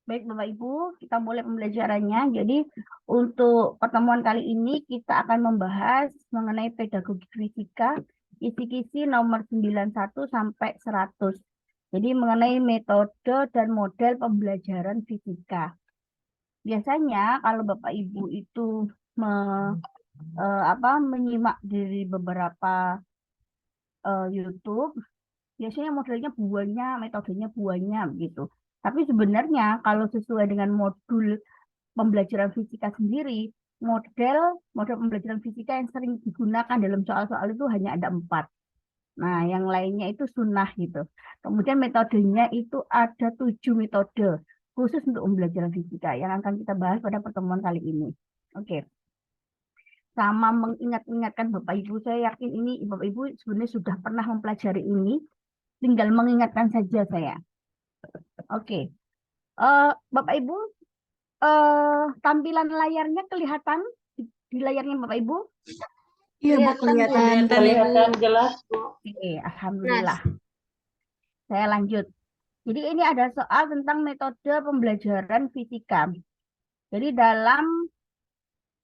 Baik, Bapak Ibu, kita mulai pembelajarannya. Jadi, untuk pertemuan kali ini kita akan membahas mengenai pedagogi fisika, kisi-kisi nomor 91 sampai 100. Jadi, mengenai metode dan model pembelajaran fisika. Biasanya kalau Bapak Ibu itu menyimak dari beberapa YouTube, biasanya modelnya buahnya, metodenya buahnya gitu. Tapi sebenarnya kalau sesuai dengan modul pembelajaran fisika sendiri, model model pembelajaran fisika yang sering digunakan dalam soal-soal itu hanya ada 4. Nah, yang lainnya itu sunnah gitu. Kemudian metodenya itu ada 7 metode khusus untuk pembelajaran fisika yang akan kita bahas pada pertemuan kali ini. Oke. Sama mengingat-ingatkan Bapak Ibu, saya yakin ini Bapak Ibu sebenarnya sudah pernah mempelajari ini, tinggal mengingatkan saja saya. Oke. Bapak Ibu, tampilan layarnya kelihatan di layarnya Bapak Ibu? Iya, Bu, kelihatan. Kelihatan jelas, Bu. Oke, alhamdulillah. Saya lanjut. Jadi ini ada soal tentang metode pembelajaran fisika. Jadi dalam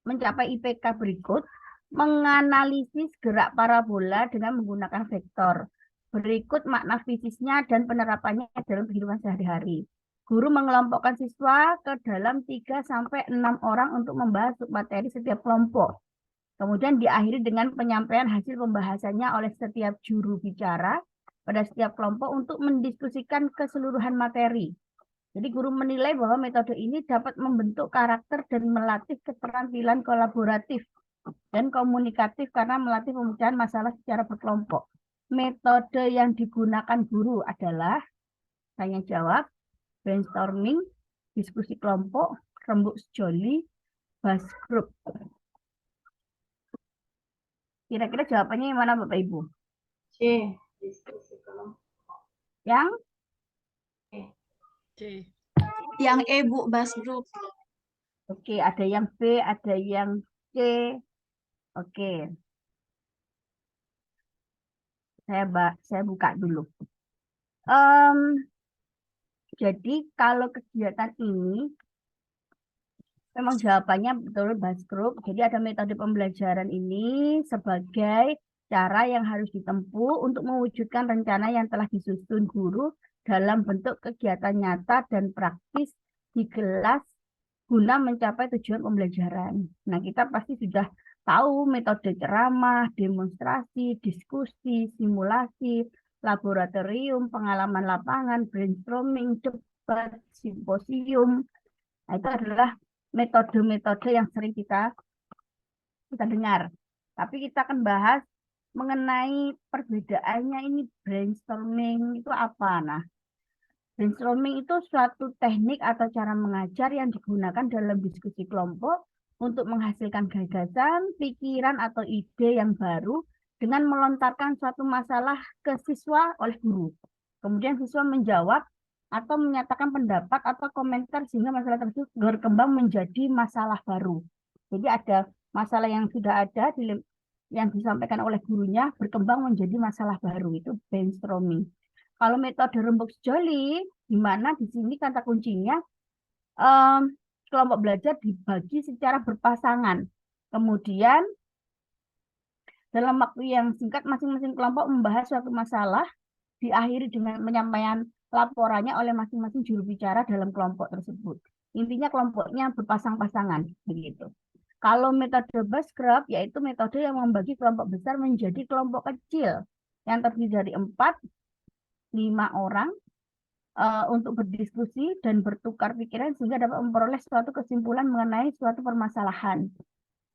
mencapai IPK berikut, menganalisis gerak parabola dengan menggunakan vektor. Berikut makna fisiknya dan penerapannya dalam kehidupan sehari-hari. Guru mengelompokkan siswa ke dalam 3-6 orang untuk membahas materi setiap kelompok. Kemudian diakhiri dengan penyampaian hasil pembahasannya oleh setiap juru bicara pada setiap kelompok untuk mendiskusikan keseluruhan materi. Jadi guru menilai bahwa metode ini dapat membentuk karakter dan melatih keterampilan kolaboratif dan komunikatif karena melatih pemecahan masalah secara berkelompok. Metode yang digunakan guru adalah tanya jawab, brainstorming, diskusi kelompok, rembuk sejoli, bus group. Kira-kira jawabannya yang mana Bapak Ibu? C. Diskusi kelompok. Yang? C. Yang E, Bu, bus group. Oke, ada yang B, ada yang C. Oke. Saya buka dulu. Jadi kalau kegiatan ini memang jawabannya betul bus group. Jadi ada metode pembelajaran ini sebagai cara yang harus ditempuh untuk mewujudkan rencana yang telah disusun guru dalam bentuk kegiatan nyata dan praktis di kelas guna mencapai tujuan pembelajaran. Nah, kita pasti sudah tahu metode ceramah, demonstrasi, diskusi, simulasi, laboratorium, pengalaman lapangan, brainstorming, debat, simposium. Nah, itu adalah metode-metode yang sering kita dengar. Tapi kita akan bahas mengenai perbedaannya ini brainstorming itu apa. Nah, brainstorming itu suatu teknik atau cara mengajar yang digunakan dalam diskusi kelompok untuk menghasilkan gagasan, pikiran, atau ide yang baru dengan melontarkan suatu masalah ke siswa oleh guru. Kemudian siswa menjawab atau menyatakan pendapat atau komentar sehingga masalah tersebut berkembang menjadi masalah baru. Jadi ada masalah yang sudah ada yang disampaikan oleh gurunya berkembang menjadi masalah baru, itu brainstorming. Kalau metode rembuk sejoli, di mana di sini kata kuncinya kelompok belajar dibagi secara berpasangan. Kemudian dalam waktu yang singkat masing-masing kelompok membahas suatu masalah, diakhiri dengan penyampaian laporannya oleh masing-masing juru bicara dalam kelompok tersebut. Intinya kelompoknya berpasang-pasangan begitu. Kalau metode bus group yaitu metode yang membagi kelompok besar menjadi kelompok kecil yang terdiri dari 4-5 orang untuk berdiskusi dan bertukar pikiran sehingga dapat memperoleh suatu kesimpulan mengenai suatu permasalahan.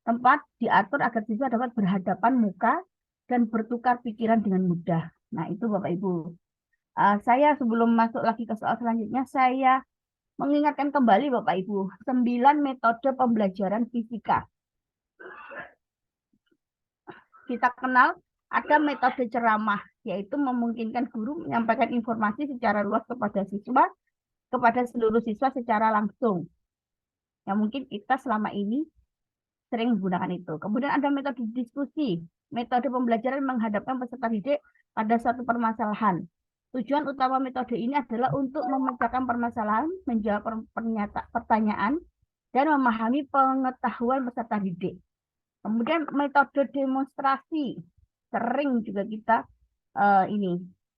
Tempat diatur agar siswa dapat berhadapan muka dan bertukar pikiran dengan mudah. Nah, itu Bapak Ibu. Saya sebelum masuk lagi ke soal selanjutnya, saya mengingatkan kembali Bapak Ibu, 9 metode pembelajaran fisika. Kita kenal ada metode ceramah, yaitu memungkinkan guru menyampaikan informasi secara luas kepada siswa, kepada seluruh siswa secara langsung. Yang mungkin kita selama ini sering menggunakan itu. Kemudian ada metode diskusi, metode pembelajaran menghadapkan peserta didik pada suatu permasalahan. Tujuan utama metode ini adalah untuk memecahkan permasalahan, menjawab pertanyaan, dan memahami pengetahuan peserta didik. Kemudian metode demonstrasi, sering juga kita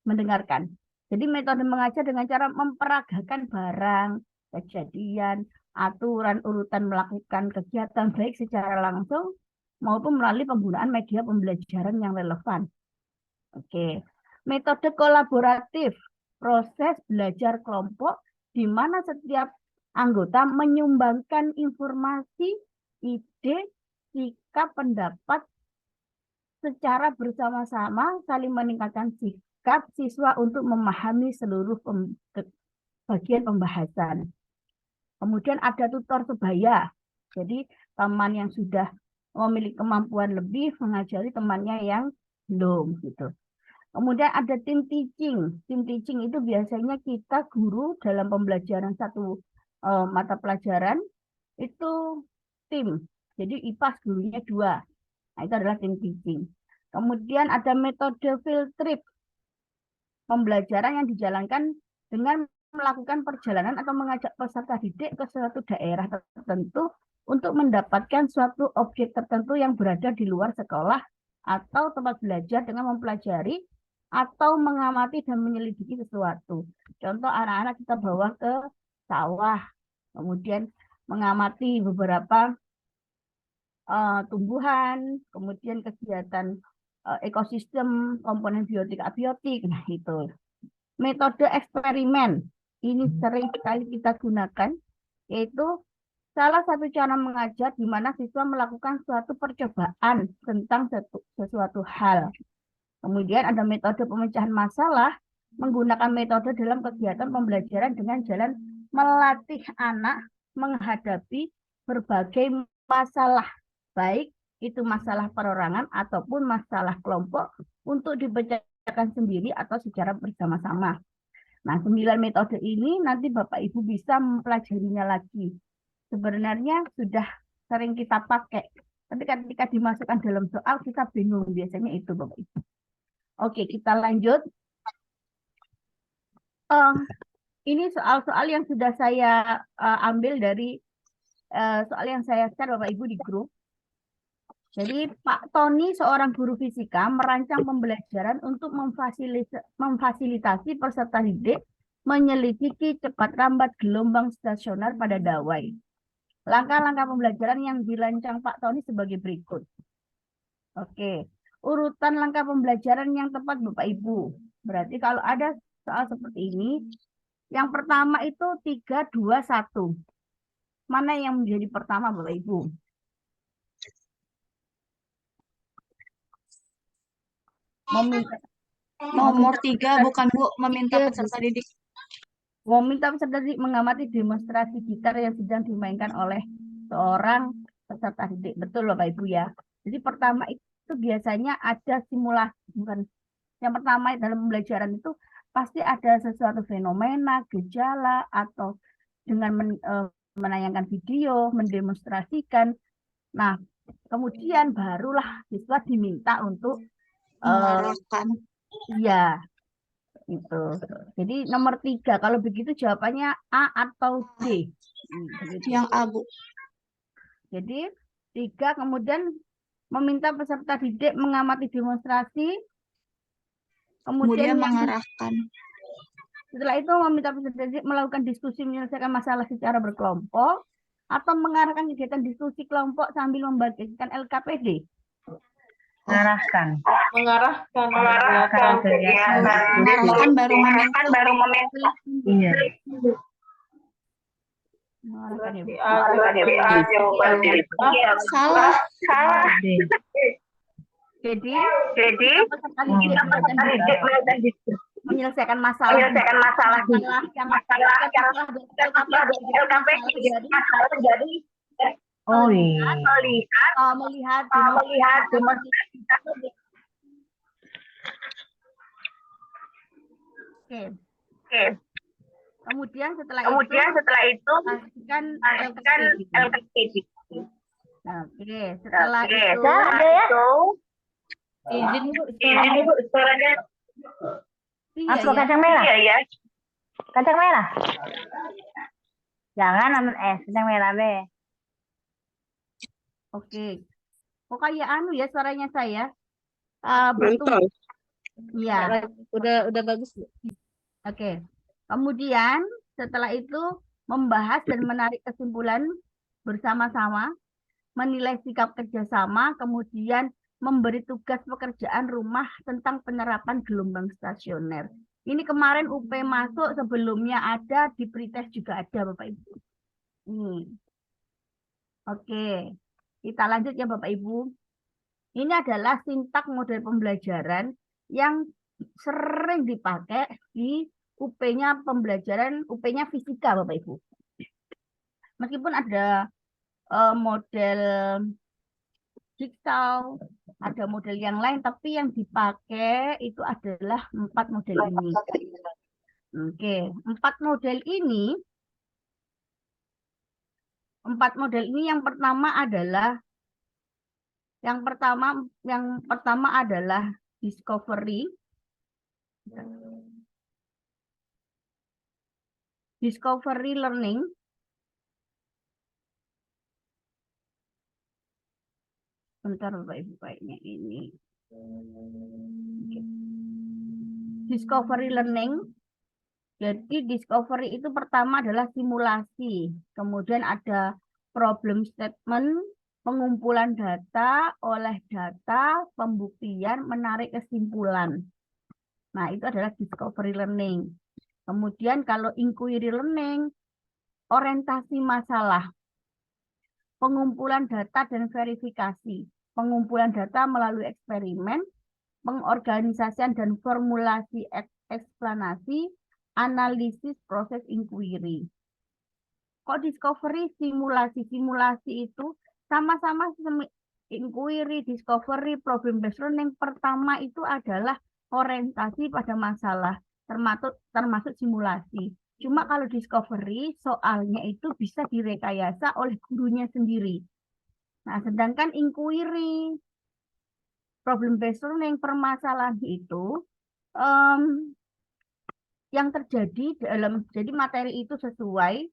mendengarkan. Jadi metode mengajar dengan cara memperagakan barang, kejadian, aturan urutan melakukan kegiatan baik secara langsung maupun melalui penggunaan media pembelajaran yang relevan. Oke. Metode kolaboratif, proses belajar kelompok di mana setiap anggota menyumbangkan informasi, ide, sikap, pendapat secara bersama-sama saling meningkatkan sikap siswa untuk memahami seluruh bagian pembahasan. Kemudian ada tutor sebaya. Jadi teman yang sudah memiliki kemampuan lebih mengajari temannya yang belum gitu. Kemudian ada tim teaching. Tim teaching itu biasanya kita guru dalam pembelajaran satu mata pelajaran itu tim. Jadi IPAS gurunya 2. Nah, itu adalah tim teaching. Kemudian ada metode field trip. Pembelajaran yang dijalankan dengan melakukan perjalanan atau mengajak peserta didik ke suatu daerah tertentu untuk mendapatkan suatu objek tertentu yang berada di luar sekolah atau tempat belajar dengan mempelajari atau mengamati dan menyelidiki sesuatu. Contoh anak-anak kita bawa ke sawah, kemudian mengamati beberapa tumbuhan, kemudian kegiatan ekosistem, komponen biotik, abiotik, nah itu. Metode eksperimen, ini sering sekali kita gunakan, yaitu salah satu cara mengajar di mana siswa melakukan suatu percobaan tentang sesuatu hal. Kemudian ada metode pemecahan masalah, menggunakan metode dalam kegiatan pembelajaran dengan jalan melatih anak menghadapi berbagai masalah, baik itu masalah perorangan ataupun masalah kelompok untuk dipecahkan sendiri atau secara bersama-sama. Nah, 9 metode ini nanti Bapak Ibu bisa mempelajarinya lagi. Sebenarnya sudah sering kita pakai, tapi ketika dimasukkan dalam soal kita bingung, biasanya itu Bapak Ibu. Oke, kita lanjut. Ini soal-soal yang sudah saya ambil dari soal yang saya share Bapak Ibu di grup. Jadi Pak Tony, seorang guru fisika, merancang pembelajaran untuk memfasilitasi peserta didik menyelidiki cepat lambat gelombang stasioner pada dawai. Langkah-langkah pembelajaran yang dirancang Pak Tony sebagai berikut. Oke, urutan langkah pembelajaran yang tepat Bapak Ibu. Berarti kalau ada soal seperti ini, yang pertama itu 3, 2, 1. Mana yang menjadi pertama Bapak Ibu? Nomor 3 bukan Bu, meminta peserta didik. Meminta peserta didik mengamati demonstrasi gitar yang sedang dimainkan oleh seorang peserta didik. Betul Bapak Ibu ya. Jadi pertama itu biasanya ada simulasi. Bukan. Yang pertama dalam pembelajaran itu pasti ada sesuatu fenomena, gejala, atau dengan menayangkan video, mendemonstrasikan. Nah, kemudian barulah siswa diminta untuk mengarahkan. Iya, itu. Jadi nomor 3, kalau begitu jawabannya A atau D. Yang A, Bu. Jadi 3, kemudian meminta peserta didik mengamati demonstrasi, kemudian mengarahkan. Setelah itu meminta peserta didik melakukan diskusi menyelesaikan masalah secara berkelompok, atau mengarahkan kegiatan diskusi kelompok sambil membagikan LKPD. Mengarahkan. Mengarahkan Mengarahkan kegiatan kegiatan. Mengarahkan baru membentuk. Iya. Mengarahkan ya, Bu. berarti Salah. D. Jadi Jadi peserta didik melakukan menyelesaikan masalah yang terjadi. Oh iya. melihat Oke. Kemudian setelah itu pastikan LKPD. Oke, setelah itu izin Bu, suaranya. iya Masuk ya. kacang merah. Iya. Kacang merah. Jangan kacang merah be. Oke. Kok kayak anu ya suaranya saya? Bertung. Iya. udah bagus Bu. Oke. Kemudian setelah itu membahas dan menarik kesimpulan bersama-sama, menilai sikap kerjasama, kemudian memberi tugas pekerjaan rumah tentang penerapan gelombang stasioner. Ini kemarin UP masuk, sebelumnya ada, di pretest juga ada Bapak Ibu. Oke, kita lanjut ya Bapak Ibu. Ini adalah sintak model pembelajaran yang sering dipakai di UP-nya pembelajaran, UP-nya fisika Bapak Ibu. Meskipun ada model jigsaw, ada model yang lain, tapi yang dipakai itu adalah 4 model ini. Oke, 4 model ini yang pertama adalah discovery. Discovery learning. Bentar Bapak Ibu, kayaknya ini. Discovery learning. Jadi discovery itu pertama adalah simulasi. Kemudian ada problem statement, pengumpulan data, olah data, pembuktian, menarik kesimpulan. Nah, itu adalah discovery learning. Kemudian kalau inquiry learning, orientasi masalah, pengumpulan data dan verifikasi, pengumpulan data melalui eksperimen, pengorganisasian dan formulasi eksplanasi, analisis proses inquiry. Kok discovery simulasi? Simulasi itu sama-sama inquiry, discovery, problem based learning. Pertama itu adalah orientasi pada masalah, termasuk simulasi. Cuma kalau discovery, soalnya itu bisa direkayasa oleh gurunya sendiri. Nah, sedangkan inquiry, problem based learning, permasalahan itu yang terjadi jadi materi itu sesuai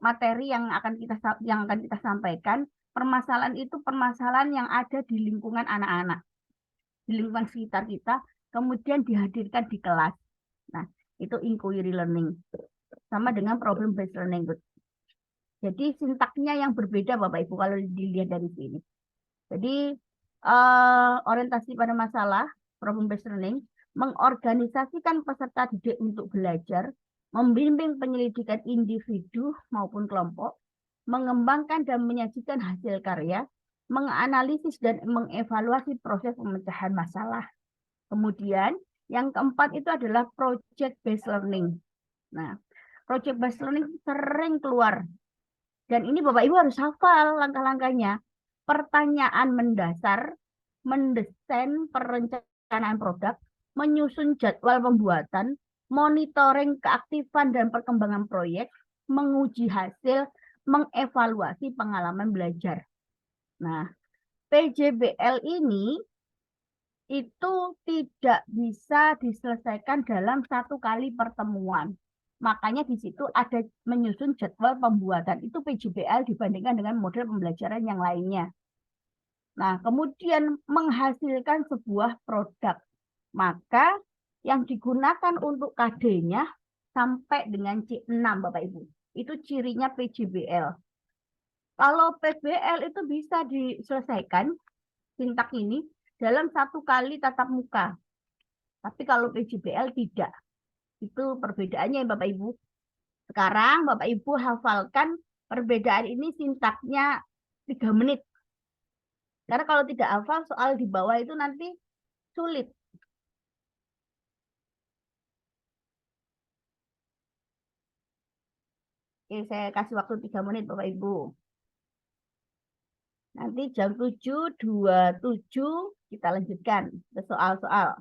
materi yang akan kita sampaikan. Permasalahan itu permasalahan yang ada di lingkungan anak-anak, di lingkungan sekitar kita, kemudian dihadirkan di kelas. Nah, itu inquiry learning. Sama dengan problem based learning. Jadi sintaknya yang berbeda Bapak Ibu kalau dilihat dari sini. Jadi orientasi pada masalah, problem based learning, mengorganisasikan peserta didik untuk belajar, membimbing penyelidikan individu maupun kelompok, mengembangkan dan menyajikan hasil karya, menganalisis dan mengevaluasi proses pemecahan masalah. Kemudian yang keempat itu adalah project based learning. Nah, project based learning sering keluar. Dan ini Bapak Ibu harus hafal langkah-langkahnya. Pertanyaan mendasar, mendesain perencanaan produk, menyusun jadwal pembuatan, monitoring keaktifan dan perkembangan proyek, menguji hasil, mengevaluasi pengalaman belajar. Nah, PJBL ini itu tidak bisa diselesaikan dalam 1 kali pertemuan. Makanya di situ ada menyusun jadwal pembuatan. Itu PJBL dibandingkan dengan model pembelajaran yang lainnya. Nah, kemudian menghasilkan sebuah produk. Maka yang digunakan untuk KD-nya sampai dengan C6 Bapak Ibu. Itu cirinya PJBL. Kalau PBL itu bisa diselesaikan sintak ini dalam satu kali tatap muka. Tapi kalau PJBL tidak. Itu perbedaannya Bapak Ibu. Sekarang Bapak Ibu hafalkan perbedaan ini sintaknya 3 menit. Karena kalau tidak hafal soal di bawah itu nanti sulit. Oke, saya kasih waktu 3 menit Bapak Ibu. Nanti jam 7.27 kita lanjutkan ke soal-soal.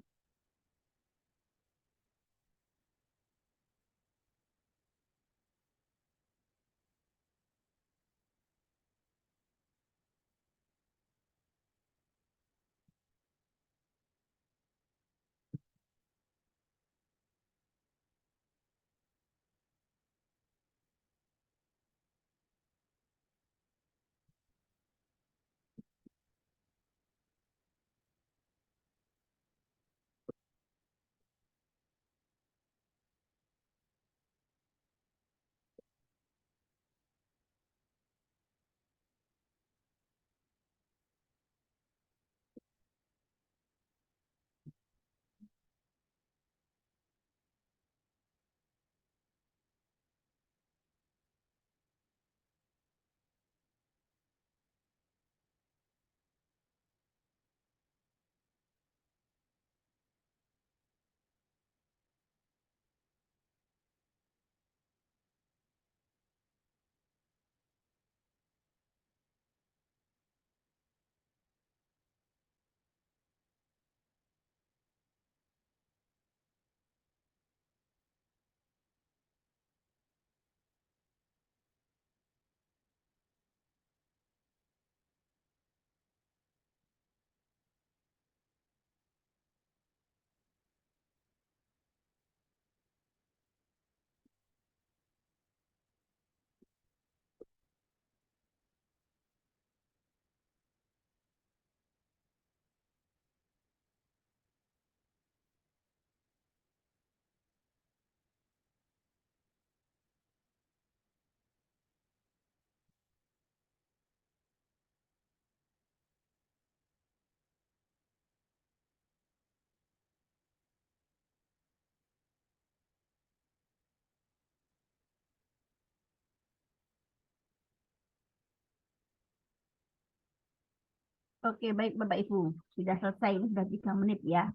Oke, baik Bapak Ibu. Sudah selesai, ini sudah 3 menit ya.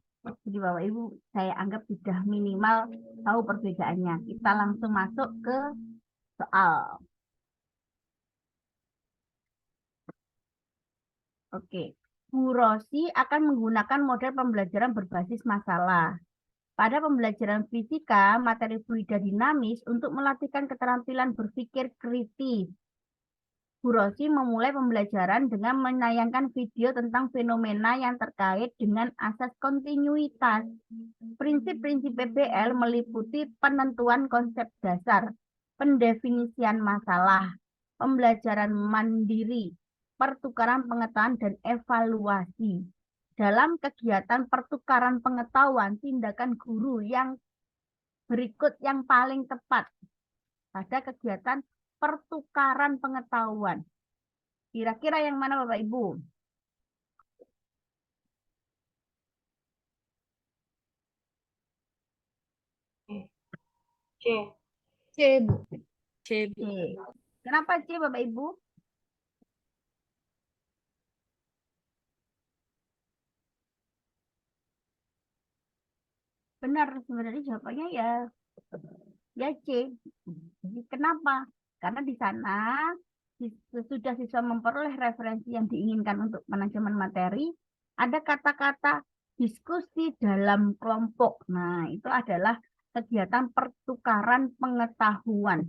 Jadi Bapak Ibu, saya anggap sudah minimal tahu perbedaannya. Kita langsung masuk ke soal. Oke, Bu Rosi akan menggunakan model pembelajaran berbasis masalah. Pada pembelajaran fisika, materi fluida dinamis untuk melatihkan keterampilan berpikir kritis. Bu Rosi memulai pembelajaran dengan menayangkan video tentang fenomena yang terkait dengan asas kontinuitas. Prinsip-prinsip PBL meliputi penentuan konsep dasar, pendefinisian masalah, pembelajaran mandiri, pertukaran pengetahuan, dan evaluasi. Dalam kegiatan pertukaran pengetahuan, tindakan guru yang berikut yang paling tepat pada kegiatan pertukaran pengetahuan. Kira-kira yang mana Bapak Ibu? C. C, Bu. C, Bu. C. Kenapa C Bapak Ibu? Benar, sebenarnya jawabannya ya C. Jadi kenapa? Karena di sana sesudah siswa memperoleh referensi yang diinginkan untuk manajemen materi, ada kata-kata diskusi dalam kelompok. Nah, itu adalah kegiatan pertukaran pengetahuan.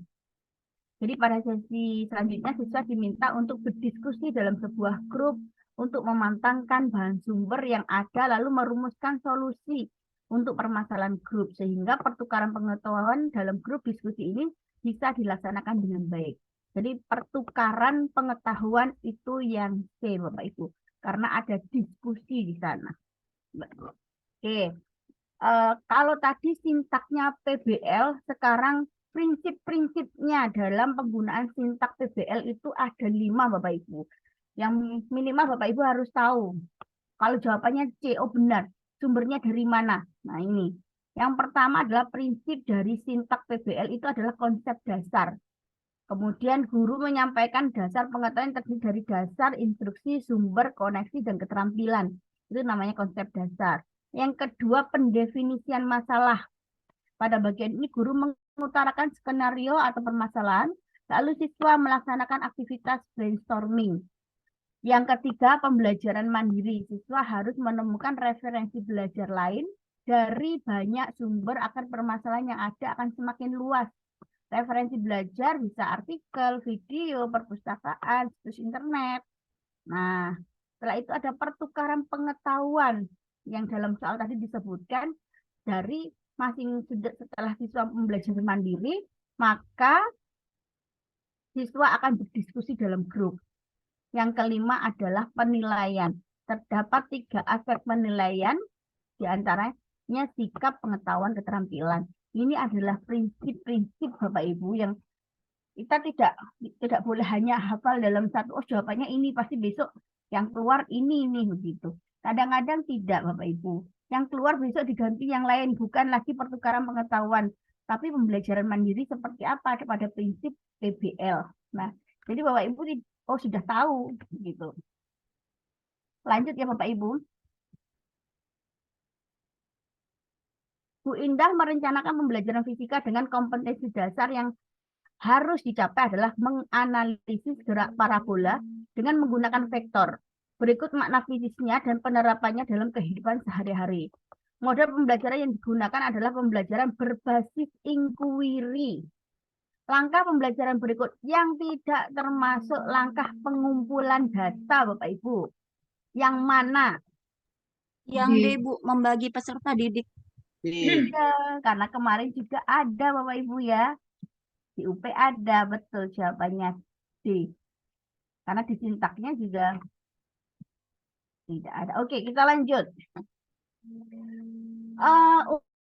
Jadi pada sesi selanjutnya siswa diminta untuk berdiskusi dalam sebuah grup untuk memantangkan bahan sumber yang ada lalu merumuskan solusi untuk permasalahan grup sehingga pertukaran pengetahuan dalam grup diskusi ini bisa dilaksanakan dengan baik. Jadi pertukaran pengetahuan itu yang C Bapak Ibu karena ada diskusi di sana. Oke. Kalau tadi sintaknya PBL, sekarang prinsip-prinsipnya dalam penggunaan sintak PBL itu ada 5 Bapak Ibu. Yang minimal Bapak Ibu harus tahu. Kalau jawabannya C, oh benar. Sumbernya dari mana? Nah ini. Yang pertama adalah prinsip dari sintak PBL itu adalah konsep dasar. Kemudian guru menyampaikan dasar pengetahuan yang terdiri dari dasar, instruksi, sumber, koneksi, dan keterampilan. Itu namanya konsep dasar. Yang kedua, pendefinisian masalah. Pada bagian ini guru mengutarakan skenario atau permasalahan, lalu siswa melaksanakan aktivitas brainstorming. Yang ketiga, pembelajaran mandiri. Siswa harus menemukan referensi belajar lain dari banyak sumber agar permasalahan yang ada akan semakin luas. Referensi belajar bisa artikel, video, perpustakaan, situs internet. Nah, setelah itu ada pertukaran pengetahuan yang dalam soal tadi disebutkan dari setelah siswa pembelajaran mandiri, maka siswa akan berdiskusi dalam grup. Yang kelima adalah penilaian. Terdapat 3 aspek penilaian, diantaranya sikap, pengetahuan, keterampilan. Ini adalah prinsip-prinsip Bapak Ibu yang kita tidak boleh hanya hafal dalam satu, oh jawabannya ini, pasti besok yang keluar ini begitu. Kadang-kadang tidak Bapak Ibu. Yang keluar besok diganti yang lain, bukan lagi pertukaran pengetahuan, tapi pembelajaran mandiri seperti apa pada prinsip PBL. Nah, jadi Bapak Ibu sudah tahu gitu. Lanjut ya Bapak Ibu. Bu Indah merencanakan pembelajaran fisika dengan kompetensi dasar yang harus dicapai adalah menganalisis gerak parabola dengan menggunakan vektor. Berikut makna fisiknya dan penerapannya dalam kehidupan sehari-hari. Model pembelajaran yang digunakan adalah pembelajaran berbasis inquiry. Langkah pembelajaran berikut yang tidak termasuk langkah pengumpulan data, Bapak Ibu. Yang mana? Yang D, Bu, membagi peserta didik. Ya, karena kemarin juga ada, Bapak Ibu ya. Di UP ada, betul jawabannya D. Karena di sintaknya juga tidak ada. Oke, kita lanjut.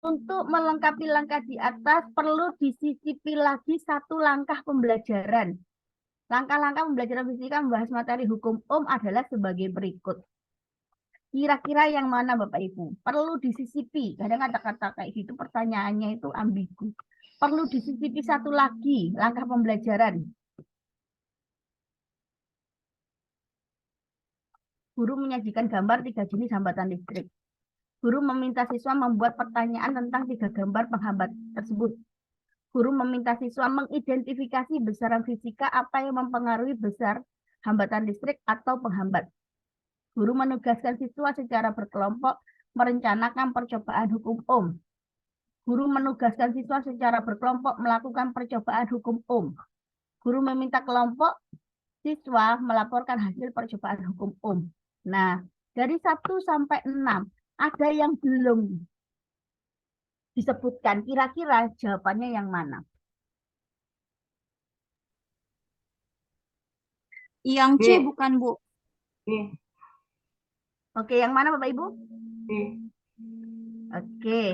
Untuk melengkapi langkah di atas, perlu disisipi lagi satu langkah pembelajaran. Langkah-langkah pembelajaran fisika membahas materi hukum adalah sebagai berikut. Kira-kira yang mana Bapak Ibu? Perlu disisipi. Kadang kata-kata kayak gitu pertanyaannya itu ambigu. Perlu disisipi satu lagi langkah pembelajaran. Guru menyajikan gambar 3 jenis hambatan listrik. Guru meminta siswa membuat pertanyaan tentang 3 gambar penghambat tersebut. Guru meminta siswa mengidentifikasi besaran fisika apa yang mempengaruhi besar hambatan listrik atau penghambat. Guru menugaskan siswa secara berkelompok merencanakan percobaan hukum Ohm. Guru menugaskan siswa secara berkelompok melakukan percobaan hukum Ohm. Guru meminta kelompok siswa melaporkan hasil percobaan hukum Ohm. Nah, dari 1 sampai 6, ada yang belum disebutkan. Kira-kira jawabannya yang mana? Yang C, bukan, Bu. Oke, yang mana Bapak Ibu? Oke.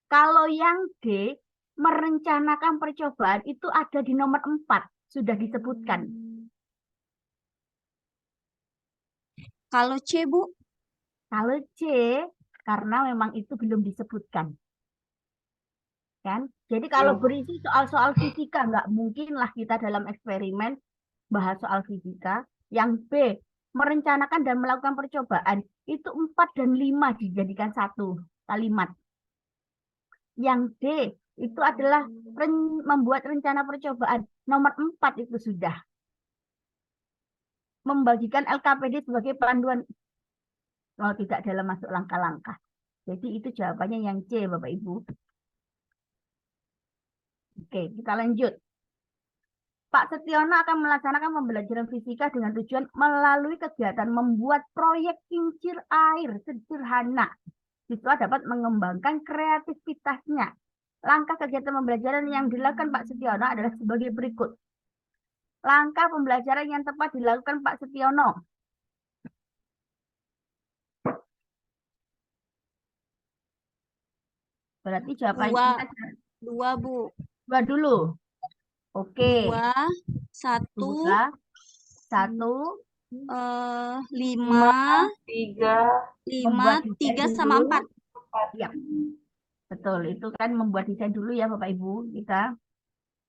Kalau yang D, merencanakan percobaan itu ada di nomor 4. Sudah disebutkan. Kalau C, Bu? Kalau C, karena memang itu belum disebutkan. Kan? Jadi kalau berisi soal-soal fisika, nggak mungkinlah kita dalam eksperimen bahas soal fisika. Yang B, merencanakan dan melakukan percobaan, itu 4 dan 5 dijadikan satu kalimat. Yang D, itu adalah membuat rencana percobaan. Nomor 4 itu sudah. Membagikan LKPD sebagai panduan. Oh, tidak dalam masuk langkah-langkah. Jadi itu jawabannya yang C, Bapak Ibu. Oke, kita lanjut. Pak Setiono akan melaksanakan pembelajaran fisika dengan tujuan melalui kegiatan membuat proyek kincir air sederhana. Siswa dapat mengembangkan kreativitasnya. Langkah kegiatan pembelajaran yang dilakukan Pak Setiono adalah sebagai berikut. Langkah pembelajaran yang tepat dilakukan Pak Setiono. Berarti jawabannya 2, Bu. 2 dulu. Oke. 2, 1. 2, 1. 5, 3, 3 sama 4. Ya, betul. Itu kan membuat desain dulu ya Bapak Ibu. Kita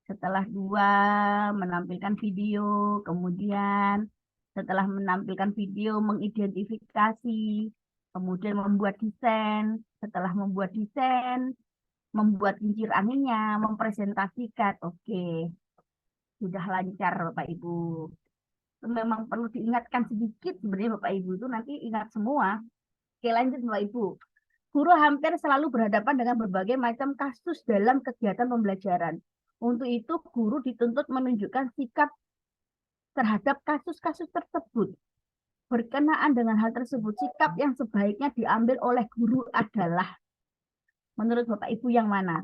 setelah 2 menampilkan video, kemudian setelah menampilkan video mengidentifikasi, kemudian membuat desain. Setelah membuat desain, membuat kincir anginnya, mempresentasikan. Oke, sudah lancar Bapak Ibu. Itu memang perlu diingatkan sedikit sebenarnya Bapak Ibu itu nanti ingat semua. Oke, lanjut Bapak Ibu. Guru hampir selalu berhadapan dengan berbagai macam kasus dalam kegiatan pembelajaran. Untuk itu, guru dituntut menunjukkan sikap terhadap kasus-kasus tersebut. Berkenaan dengan hal tersebut, sikap yang sebaiknya diambil oleh guru adalah, menurut Bapak Ibu yang mana?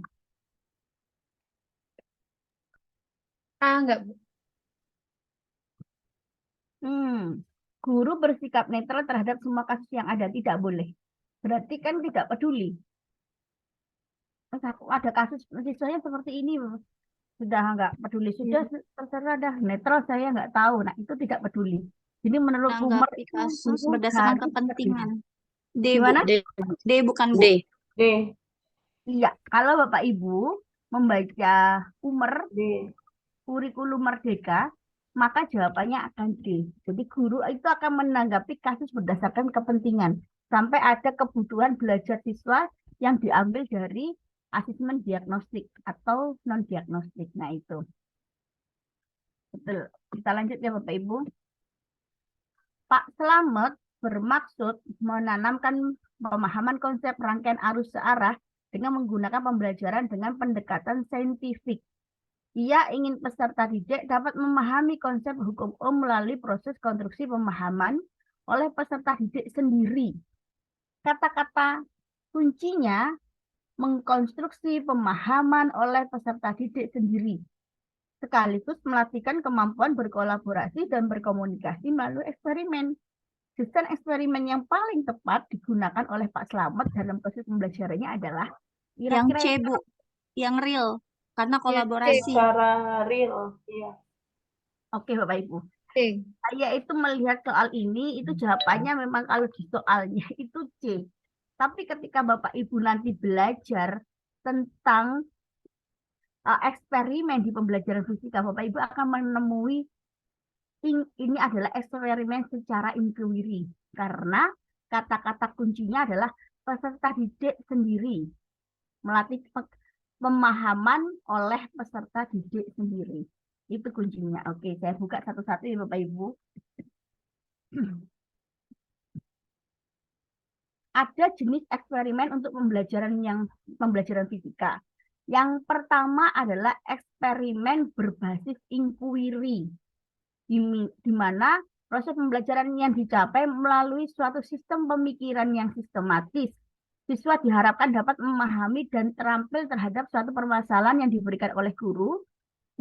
enggak, Bu. Guru bersikap netral terhadap semua kasus yang ada, tidak boleh. Berarti kan tidak peduli. Ada kasus siswanya seperti ini, sudah nggak peduli, sudah terserah dah, netral saya nggak tahu. Nah, itu tidak peduli. Jadi menurut Umar Menanggapi itu kasus guru berdasarkan harus kepentingan. D, Bu. Gimana? D bukan B. D. Iya, kalau Bapak Ibu membaca Umar D. kurikulum Merdeka, maka jawabannya akan D. Jadi guru itu akan menanggapi kasus berdasarkan kepentingan. Sampai ada kebutuhan belajar siswa yang diambil dari asesmen diagnostik atau non-diagnostik. Nah, itu. Betul. Kita lanjut ya Bapak Ibu. Pak Slamet bermaksud menanamkan pemahaman konsep rangkaian arus searah dengan menggunakan pembelajaran dengan pendekatan saintifik. Ia ingin peserta didik dapat memahami konsep hukum melalui proses konstruksi pemahaman oleh peserta didik sendiri. Kata-kata kuncinya mengkonstruksi pemahaman oleh peserta didik sendiri, sekaligus melatihkan kemampuan berkolaborasi dan berkomunikasi melalui eksperimen. Desain eksperimen yang paling tepat digunakan oleh Pak Slamet dalam proses pembelajarannya adalah Yang C, kira-kira Bu. Yang real. Karena C kolaborasi. secara real. Iya. Oke Bapak Ibu. C. Saya itu melihat soal ini, itu jawabannya memang kalau di soalnya itu C. Tapi ketika Bapak Ibu nanti belajar tentang eksperimen di pembelajaran fisika, Bapak Ibu akan menemui ini adalah eksperimen secara inquiry. Karena kata-kata kuncinya adalah peserta didik sendiri. Melatih pemahaman oleh peserta didik sendiri. Itu kuncinya. Oke, saya buka satu-satu ya Bapak Ibu. Ada jenis eksperimen untuk pembelajaran fisika. Yang pertama adalah eksperimen berbasis inquiry, di mana proses pembelajaran yang dicapai melalui suatu sistem pemikiran yang sistematis. Siswa diharapkan dapat memahami dan terampil terhadap suatu permasalahan yang diberikan oleh guru,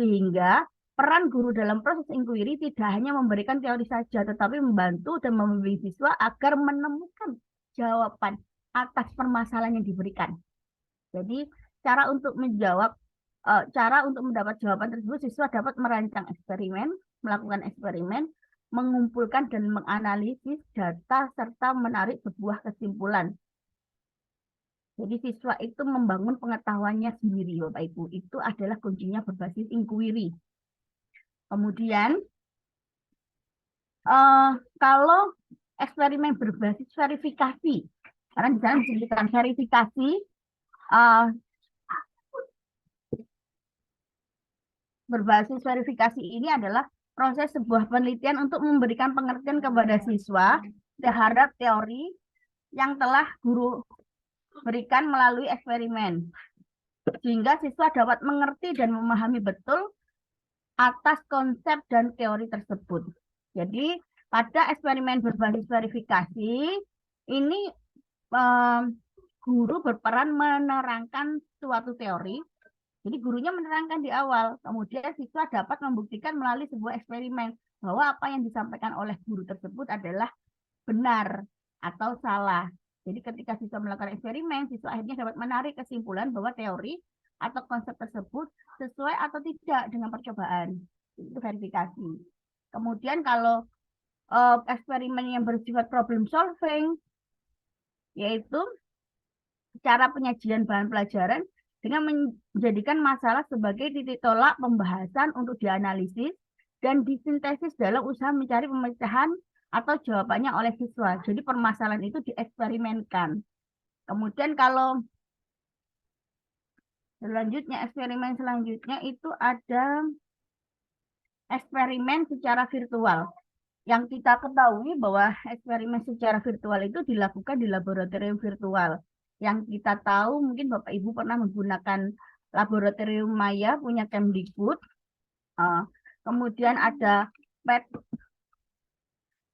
sehingga peran guru dalam proses inquiry tidak hanya memberikan teori saja, tetapi membantu dan membimbing siswa agar menemukan jawaban atas permasalahan yang diberikan. Jadi cara untuk mendapat jawaban tersebut, siswa dapat merancang eksperimen, melakukan eksperimen, mengumpulkan dan menganalisis data serta menarik sebuah kesimpulan. Jadi siswa itu membangun pengetahuannya sendiri, Bapak Ibu. Itu adalah kuncinya berbasis inquiry. Kemudian, kalau eksperimen berbasis verifikasi, karena di sana disebutkan verifikasi, berbasis verifikasi ini adalah proses sebuah penelitian untuk memberikan pengertian kepada siswa terhadap teori yang telah guru berikan melalui eksperimen, sehingga siswa dapat mengerti dan memahami betul atas konsep dan teori tersebut. Jadi pada eksperimen berbasis verifikasi ini guru berperan menerangkan suatu teori. Jadi gurunya menerangkan di awal, kemudian siswa dapat membuktikan melalui sebuah eksperimen bahwa apa yang disampaikan oleh guru tersebut adalah benar atau salah. Jadi ketika siswa melakukan eksperimen, siswa akhirnya dapat menarik kesimpulan bahwa teori atau konsep tersebut sesuai atau tidak dengan percobaan. Itu verifikasi. Kemudian kalau eksperimen yang bersifat problem solving, yaitu cara penyajian bahan pelajaran dengan menjadikan masalah sebagai titik tolak pembahasan untuk dianalisis dan disintesis dalam usaha mencari pemecahan atau jawabannya oleh siswa. Jadi permasalahan itu dieksperimenkan. Kemudian kalau eksperimen selanjutnya itu ada eksperimen secara virtual. Yang kita ketahui bahwa eksperimen secara virtual itu dilakukan di laboratorium virtual. Yang kita tahu mungkin Bapak Ibu pernah menggunakan laboratorium Maya punya Kemdikbud. Kemudian ada PET,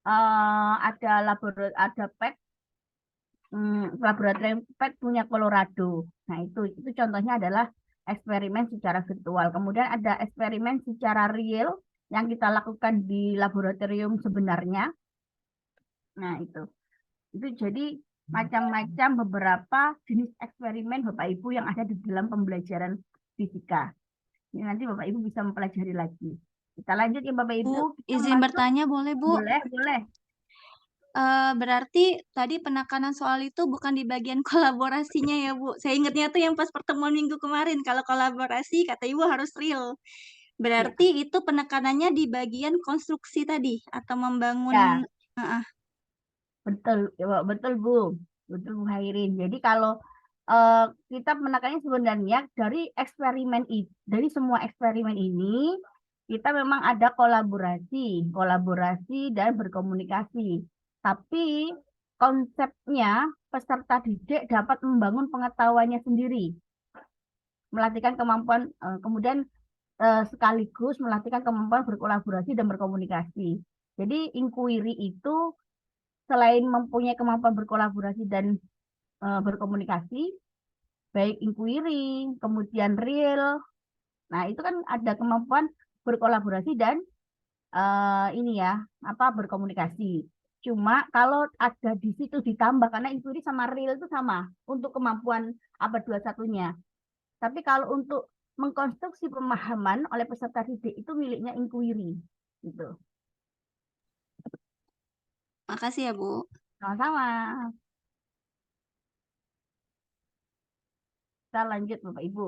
ada PET, laboratorium PET punya Colorado. Nah itu contohnya adalah eksperimen secara virtual. Kemudian ada eksperimen secara real yang kita lakukan di laboratorium sebenarnya. Nah itu jadi macam-macam beberapa jenis eksperimen Bapak Ibu yang ada di dalam pembelajaran fisika. Ini nanti Bapak Ibu bisa mempelajari lagi. Kita lanjut ya Bapak Ibu. Bu, izin bertanya boleh Bu? Boleh. Berarti tadi penekanan soal itu bukan di bagian kolaborasinya ya Bu. Saya ingatnya tuh yang pas pertemuan minggu kemarin. Kalau kolaborasi kata Ibu harus real. Berarti itu penekanannya di bagian konstruksi tadi atau membangun. Betul, betul Bu. Betul Bu Hairin. Jadi kalau kita menekannya sebenarnya dari semua eksperimen ini kita memang ada kolaborasi dan berkomunikasi. Tapi konsepnya peserta didik dapat membangun pengetahuannya sendiri, melatihkan kemampuan, kemudian sekaligus melatihkan kemampuan berkolaborasi dan berkomunikasi. Jadi inquiry itu selain mempunyai kemampuan berkolaborasi dan berkomunikasi, baik inquiry, kemudian real. Nah, itu kan ada kemampuan berkolaborasi dan berkomunikasi. Cuma kalau ada di situ ditambah, karena inquiry sama real itu sama untuk kemampuan abad 21-nya. Tapi kalau untuk mengkonstruksi pemahaman oleh peserta didik itu miliknya inquiry. Gitu. Makasih ya Bu. Sama-sama. Kita lanjut Bapak Ibu.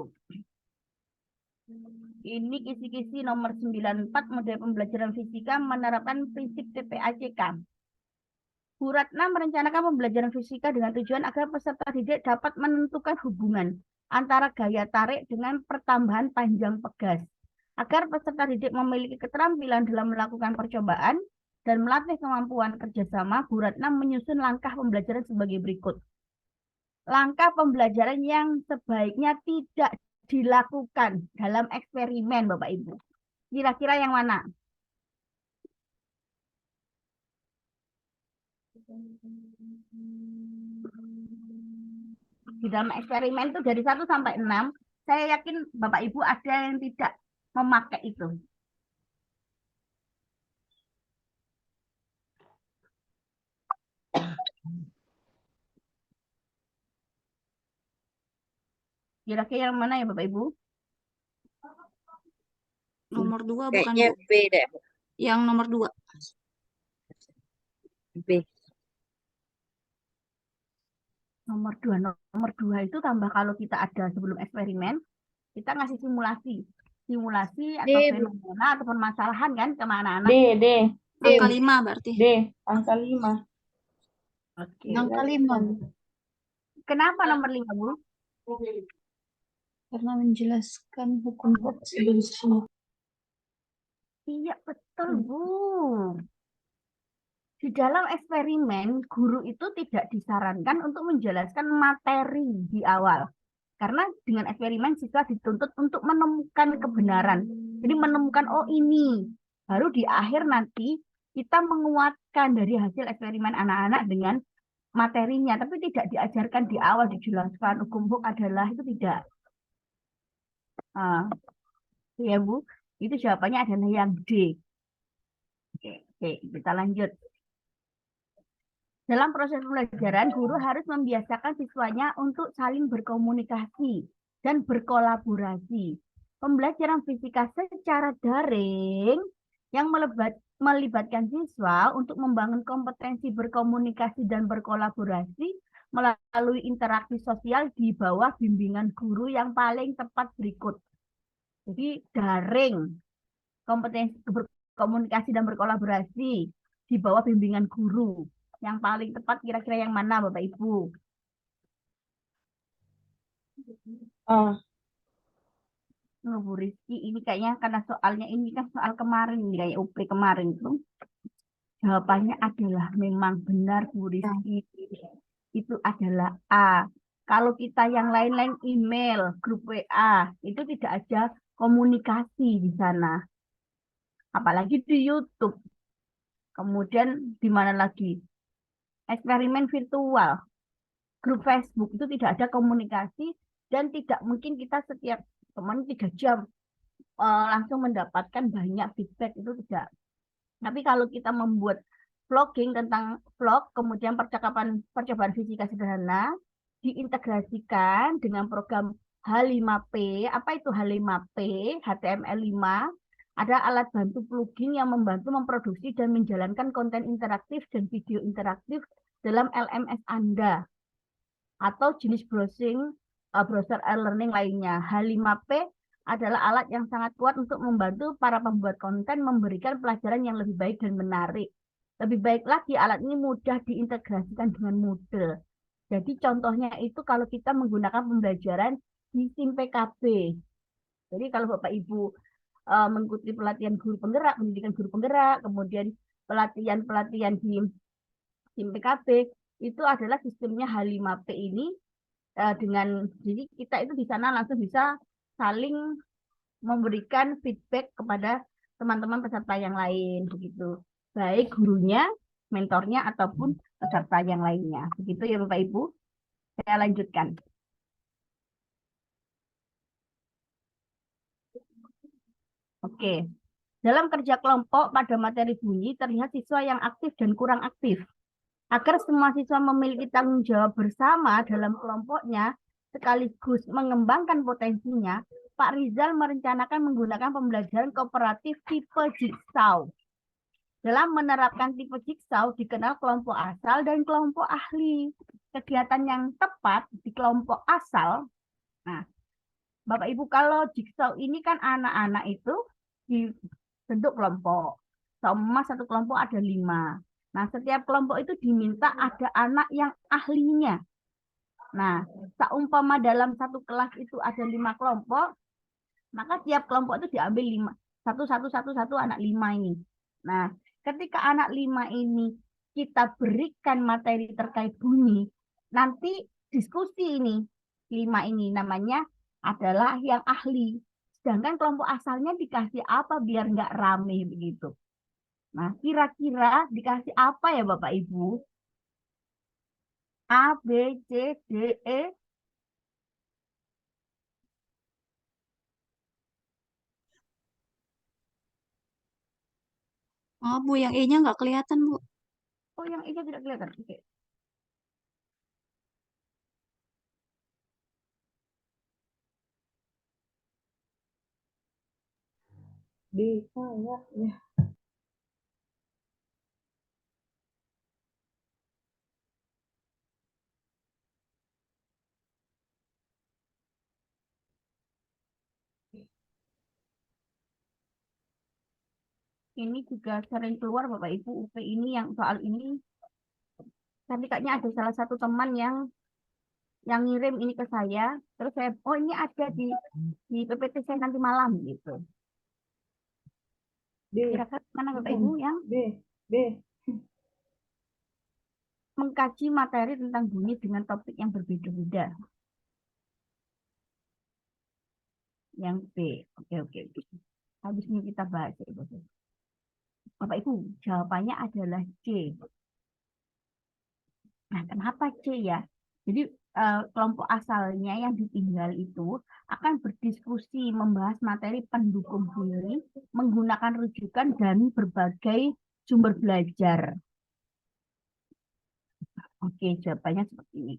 Ini kisi-kisi nomor 94 model pembelajaran fisika menerapkan prinsip TPACK. Bu Ratna merencanakan pembelajaran fisika dengan tujuan agar peserta didik dapat menentukan hubungan antara gaya tarik dengan pertambahan panjang pegas. Agar peserta didik memiliki keterampilan dalam melakukan percobaan dan melatih kemampuan kerjasama, Bu Ratna menyusun langkah pembelajaran sebagai berikut. Langkah pembelajaran yang sebaiknya tidak dilakukan dalam eksperimen, Bapak Ibu. Kira-kira yang mana? Di dalam eksperimen itu dari 1 sampai 6, saya yakin Bapak Ibu ada yang tidak memakai itu. Kira-kira yang mana ya Bapak Ibu? Nomor 2 bukan Kayaknya Bu? B deh. Yang nomor 2. B. Nomor 2 itu tambah kalau kita ada sebelum eksperimen, kita ngasih simulasi atau fenomena atau permasalahan kan ke anak-anak. D. Angka 5 berarti. D. Angka 5. Oke. Angka 5. Kenapa nomor 5, Bu? Karena menjelaskan hukum Hobbes. Iya, betul, Bu. Di dalam eksperimen, guru itu tidak disarankan untuk menjelaskan materi di awal. Karena dengan eksperimen, siswa dituntut untuk menemukan kebenaran. Jadi menemukan, oh ini. Baru di akhir nanti, kita menguatkan dari hasil eksperimen anak-anak dengan materinya. Tapi tidak diajarkan di awal, dijelaskan hukum Hobbes adalah, itu tidak. Ya, Bu. Itu jawabannya adalah yang D. Oke, kita lanjut. Dalam proses pembelajaran, guru harus membiasakan siswanya untuk saling berkomunikasi dan berkolaborasi. Pembelajaran fisika secara daring yang melibatkan siswa untuk membangun kompetensi berkomunikasi dan berkolaborasi melalui interaksi sosial di bawah bimbingan guru yang paling tepat berikut. Jadi daring, kompetensi berkomunikasi dan berkolaborasi di bawah bimbingan guru. Yang paling tepat kira-kira yang mana Bapak Ibu? Ah, Bu Rizky, ini kayaknya karena soalnya ini kan soal kemarin, ini kayak UP kemarin tuh. Jawabannya adalah memang benar Bu Rizky. Itu adalah A. Kalau kita yang lain-lain email, grup WA, itu tidak ada komunikasi di sana. Apalagi di YouTube. Kemudian di mana lagi? Eksperimen virtual. Grup Facebook itu tidak ada komunikasi dan tidak mungkin kita setiap teman 3 jam langsung mendapatkan banyak feedback, itu tidak. Tapi kalau kita membuat vlogging tentang vlog, kemudian percobaan fisika sederhana, diintegrasikan dengan program H5P. Apa itu H5P? HTML5. Ada alat bantu plugin yang membantu memproduksi dan menjalankan konten interaktif dan video interaktif dalam LMS Anda atau jenis browser e-learning lainnya. H5P adalah alat yang sangat kuat untuk membantu para pembuat konten memberikan pelajaran yang lebih baik dan menarik. Lebih baik lagi, alat ini mudah diintegrasikan dengan Moodle. Jadi contohnya itu kalau kita menggunakan pembelajaran di SIM PKB. Jadi kalau Bapak Ibu mengikuti pelatihan guru penggerak, pendidikan guru penggerak, kemudian pelatihan-pelatihan di SIM PKB, itu adalah sistemnya H5P ini jadi kita itu di sana langsung bisa saling memberikan feedback kepada teman-teman peserta yang lain begitu. Baik gurunya, mentornya ataupun peserta yang lainnya. Begitu ya Bapak Ibu. Saya lanjutkan. Oke. Dalam kerja kelompok pada materi bunyi terlihat siswa yang aktif dan kurang aktif. Agar semua siswa memiliki tanggung jawab bersama dalam kelompoknya sekaligus mengembangkan potensinya, Pak Rizal merencanakan menggunakan pembelajaran kooperatif tipe Jigsaw. Dalam menerapkan tipe Jigsaw dikenal kelompok asal dan kelompok ahli. Kegiatan yang tepat di kelompok asal, nah Bapak Ibu, kalau Jigsaw ini kan anak-anak itu dibentuk kelompok. Sama satu kelompok ada 5. Nah, setiap kelompok itu diminta ada anak yang ahlinya. Nah, seumpama dalam satu kelas itu ada 5 kelompok, maka tiap kelompok itu diambil 5. Satu anak 5 ini. Nah, ketika anak 5 ini kita berikan materi terkait bunyi, nanti diskusi ini. 5 ini namanya adalah yang ahli. Sedangkan kelompok asalnya dikasih apa biar nggak rame begitu. Nah, kira-kira dikasih apa ya Bapak Ibu? A, B, C, D, E. Oh, Bu, yang E-nya nggak kelihatan, Bu. Oh, yang ini tidak kelihatan. Oke. bisa ya. Ini juga sering keluar Bapak Ibu UP ini yang soal ini. Tapi kayaknya ada salah satu teman yang ngirim ini ke saya. Terus saya, oh ini ada di PPT saya nanti malam gitu. B, Kira-kira mana Bapak Ibu yang B, B. mengkaji materi tentang bunyi dengan topik yang berbeda-beda. Yang B. Oke. Habis ini kita bahas ya, Bapak Ibu, jawabannya adalah C. Nah, kenapa C ya? Jadi kelompok asalnya yang ditinggal itu akan berdiskusi membahas materi pendukung bunyi menggunakan rujukan dan berbagai sumber belajar. Oke, jawabannya seperti ini.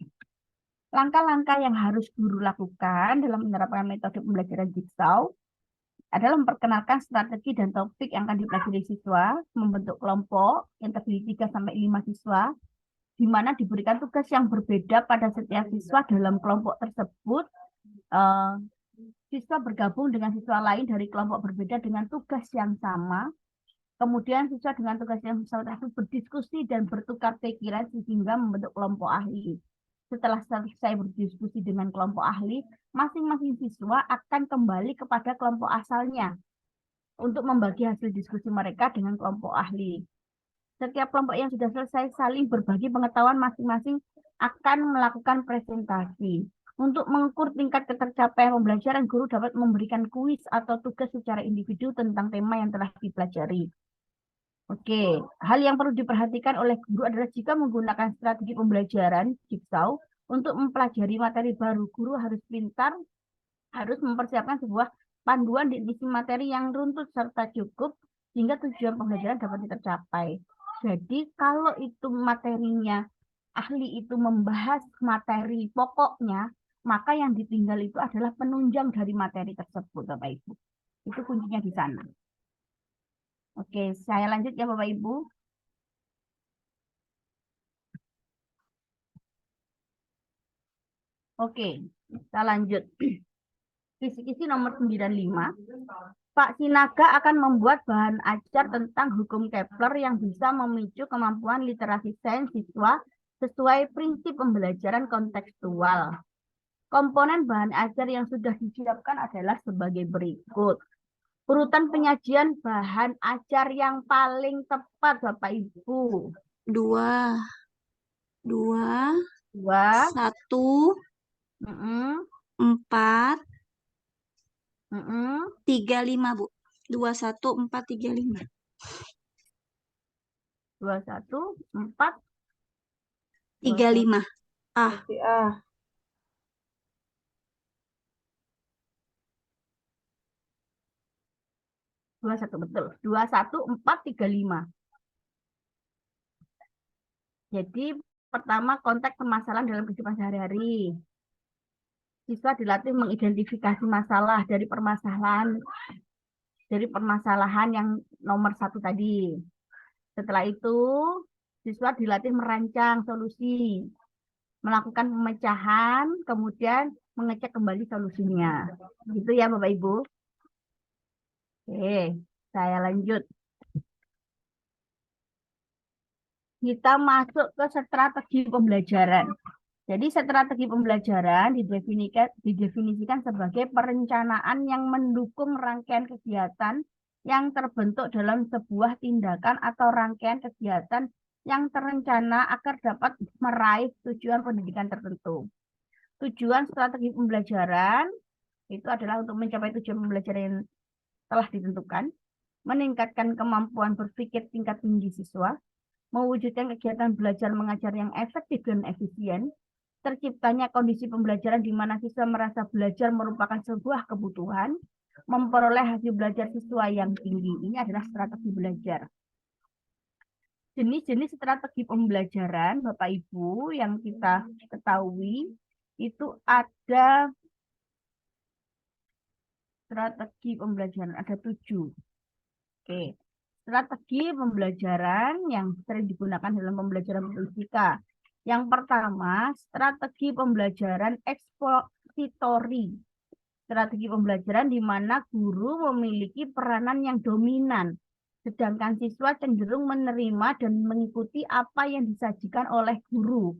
Langkah-langkah yang harus guru lakukan dalam menerapkan metode pembelajaran Jigsaw. adalah memperkenalkan strategi dan topik yang akan dipelajari siswa, membentuk kelompok yang terdiri 3 sampai 5 siswa, di mana diberikan tugas yang berbeda pada setiap siswa dalam kelompok tersebut. Siswa bergabung dengan siswa lain dari kelompok berbeda dengan tugas yang sama. Kemudian siswa dengan tugas yang sama tersebut berdiskusi dan bertukar pikiran sehingga membentuk kelompok ahli. Setelah selesai berdiskusi dengan kelompok ahli, masing-masing siswa akan kembali kepada kelompok asalnya untuk membagi hasil diskusi mereka dengan kelompok ahli. Setiap kelompok yang sudah selesai saling berbagi pengetahuan masing-masing akan melakukan presentasi. Untuk mengukur tingkat ketercapaian pembelajaran, guru dapat memberikan kuis atau tugas secara individu tentang tema yang telah dipelajari. Oke, hal yang perlu diperhatikan oleh guru adalah jika menggunakan strategi pembelajaran Jigsaw untuk mempelajari materi baru, guru harus pintar, harus mempersiapkan sebuah panduan dan isi materi yang runtut serta cukup sehingga tujuan pembelajaran dapat tercapai. Jadi kalau itu materinya, ahli itu membahas materi pokoknya, maka yang ditinggal itu adalah penunjang dari materi tersebut, Bapak Ibu. Itu kuncinya di sana. Oke, saya lanjut ya Bapak Ibu. Oke, kita lanjut. Kisi-kisi nomor 95. Pak Sinaga akan membuat bahan ajar tentang hukum Kepler yang bisa memicu kemampuan literasi sains siswa sesuai prinsip pembelajaran kontekstual. Komponen bahan ajar yang sudah disiapkan adalah sebagai berikut. Urutan penyajian bahan ajar yang paling tepat, Bapak Ibu. 2, 2, 2, 1, 4, 35, Bu. 2, 1, 4, 35. 2, 1, 4, 35. Pasti A. 21 betul. 21, 4, 35. Jadi pertama konteks permasalahan dalam kehidupan sehari-hari. Siswa dilatih mengidentifikasi masalah dari permasalahan yang nomor 1 tadi. Setelah itu siswa dilatih merancang solusi, melakukan pemecahan, kemudian mengecek kembali solusinya. Gitu ya Bapak Ibu. Oke, saya lanjut. Kita masuk ke strategi pembelajaran. Jadi strategi pembelajaran didefinisikan sebagai perencanaan yang mendukung rangkaian kegiatan yang terbentuk dalam sebuah tindakan atau rangkaian kegiatan yang terencana agar dapat meraih tujuan pendidikan tertentu. Tujuan strategi pembelajaran itu adalah untuk mencapai tujuan pembelajaran yang telah ditentukan, meningkatkan kemampuan berpikir tingkat tinggi siswa, mewujudkan kegiatan belajar mengajar yang efektif dan efisien, terciptanya kondisi pembelajaran di mana siswa merasa belajar merupakan sebuah kebutuhan, memperoleh hasil belajar siswa yang tinggi. Ini adalah strategi belajar. Jenis-jenis strategi pembelajaran, Bapak Ibu, yang kita ketahui, itu ada strategi pembelajaran, ada 7. Oke. Strategi pembelajaran yang sering digunakan dalam pembelajaran fisika. Yang pertama, strategi pembelajaran ekspositori. Strategi pembelajaran di mana guru memiliki peranan yang dominan, sedangkan siswa cenderung menerima dan mengikuti apa yang disajikan oleh guru.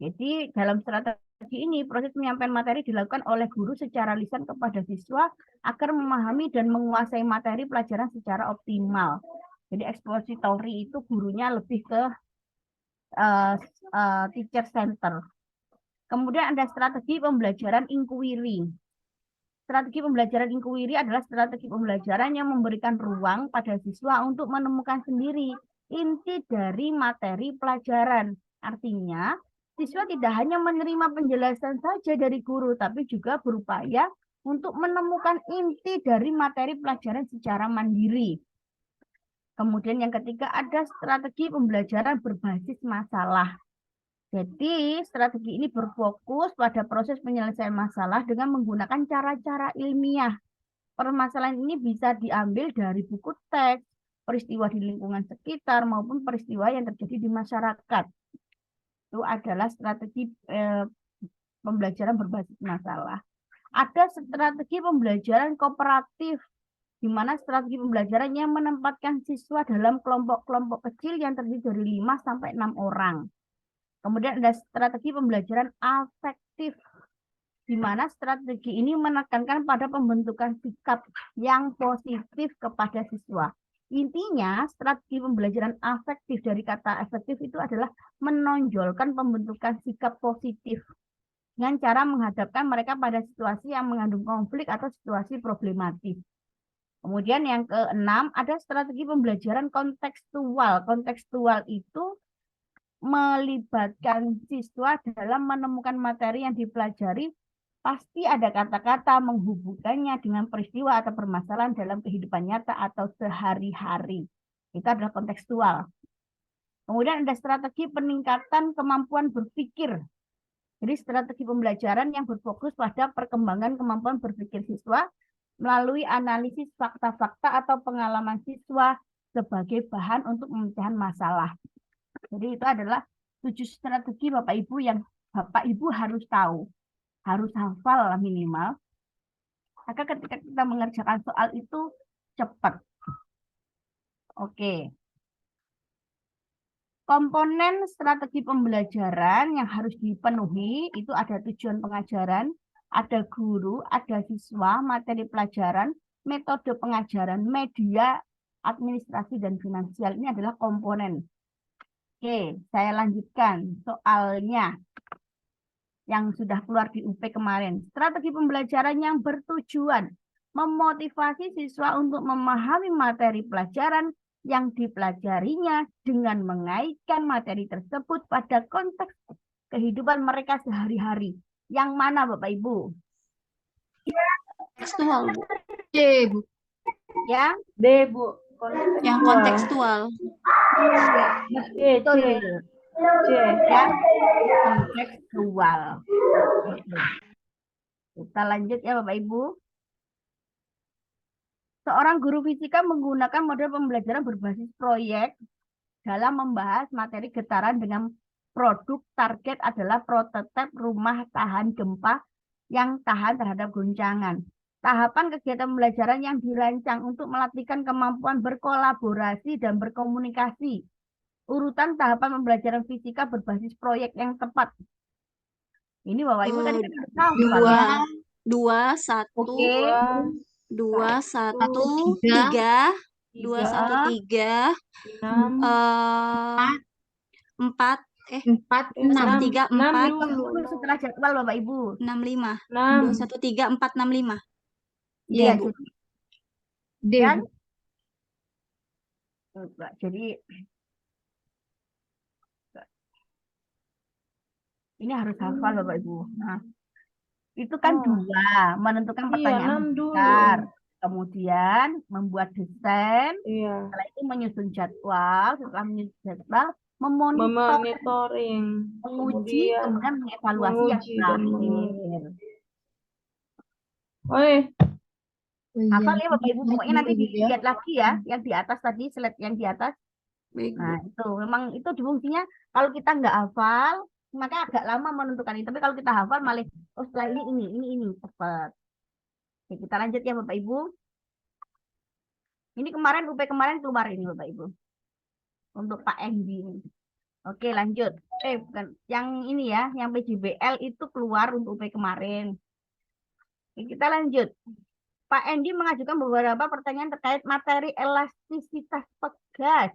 Jadi dalam strategi ini, proses penyampaian materi dilakukan oleh guru secara lisan kepada siswa agar memahami dan menguasai materi pelajaran secara optimal. Jadi ekspositori itu gurunya lebih ke teacher center. Kemudian ada strategi pembelajaran inquiry. Strategi pembelajaran inquiry adalah strategi pembelajaran yang memberikan ruang pada siswa untuk menemukan sendiri inti dari materi pelajaran. Artinya, siswa tidak hanya menerima penjelasan saja dari guru, tapi juga berupaya untuk menemukan inti dari materi pelajaran secara mandiri. Kemudian yang ketiga ada strategi pembelajaran berbasis masalah. Jadi strategi ini berfokus pada proses penyelesaian masalah dengan menggunakan cara-cara ilmiah. permasalahan ini bisa diambil dari buku teks, peristiwa di lingkungan sekitar, maupun peristiwa yang terjadi di masyarakat. Itu adalah strategi pembelajaran berbasis masalah. Ada strategi pembelajaran kooperatif, di mana strategi pembelajaran yang menempatkan siswa dalam kelompok-kelompok kecil yang terdiri dari 5 sampai 6 orang. Kemudian ada strategi pembelajaran afektif, di mana strategi ini menekankan pada pembentukan sikap yang positif kepada siswa. Intinya, strategi pembelajaran afektif dari kata efektif itu adalah menonjolkan pembentukan sikap positif dengan cara menghadapkan mereka pada situasi yang mengandung konflik atau situasi problematis. Kemudian yang keenam, ada strategi pembelajaran kontekstual. Kontekstual itu melibatkan siswa dalam menemukan materi yang dipelajari, pasti ada kata-kata menghubungkannya dengan peristiwa atau permasalahan dalam kehidupan nyata atau sehari-hari. Itu adalah kontekstual. Kemudian ada strategi peningkatan kemampuan berpikir. Jadi strategi pembelajaran yang berfokus pada perkembangan kemampuan berpikir siswa melalui analisis fakta-fakta atau pengalaman siswa sebagai bahan untuk pemecahan masalah. Jadi itu adalah 7 strategi Bapak Ibu yang Bapak Ibu harus tahu, harus hafal minimal. Maka ketika kita mengerjakan soal itu cepat. Oke. Komponen strategi pembelajaran yang harus dipenuhi itu ada tujuan pengajaran, ada guru, ada siswa, materi pelajaran, metode pengajaran, media, administrasi, dan finansial. Ini adalah komponen. Oke, saya lanjutkan soalnya yang sudah keluar di UP kemarin. Strategi pembelajaran yang bertujuan memotivasi siswa untuk memahami materi pelajaran yang dipelajarinya dengan mengaitkan materi tersebut pada konteks kehidupan mereka sehari-hari. Yang mana Bapak Ibu? Kontekstual, Bu. C, Bu. Yang D, Bu. Yang kontekstual. C, betul. C. Yang kontekstual. Oke. Kita lanjut ya Bapak Ibu. Seorang guru fisika menggunakan model pembelajaran berbasis proyek dalam membahas materi getaran dengan produk target adalah prototipe rumah tahan gempa yang tahan terhadap goncangan. Tahapan kegiatan pembelajaran yang dirancang untuk melatihkan kemampuan berkolaborasi dan berkomunikasi. Urutan tahapan pembelajaran fisika berbasis proyek yang tepat. Ini Bapak Ibu tadi kan tahu Dua, satu, Oke. 2, 1, 3, 2, 1, 3, 4, 1, 3, 4, dulu setelah jadwal Bapak Ibu. 6, 5. 2, 1, 3, 4, 6, 5. Iya, Bu. Dan jadi ini harus hafal Bapak Ibu. Nah, itu kan 2, menentukan pertanyaan besar. Kemudian membuat desain. Setelah itu menyusun jadwal. Setelah menyusun jadwal, memonitoring, menguji, kemudian mengevaluasi yang terakhir. Hafal ya Bapak Ibu, pokoknya nanti dilihat lagi ya, yang di atas tadi, slide yang di atas. Nah itu, memang itu fungsinya kalau kita nggak hafal, maka agak lama menentukan ini. Tapi kalau kita hafal malah, oh setelah ini, cepat. Oke, kita lanjut ya Bapak Ibu. Ini kemarin, UP kemarin keluar ini Bapak Ibu. Untuk Pak Endi. Oke lanjut. Bukan, yang ini ya, yang PJBL itu keluar untuk UP kemarin. Oke, kita lanjut. Pak Endi mengajukan beberapa pertanyaan terkait materi elastisitas pegas.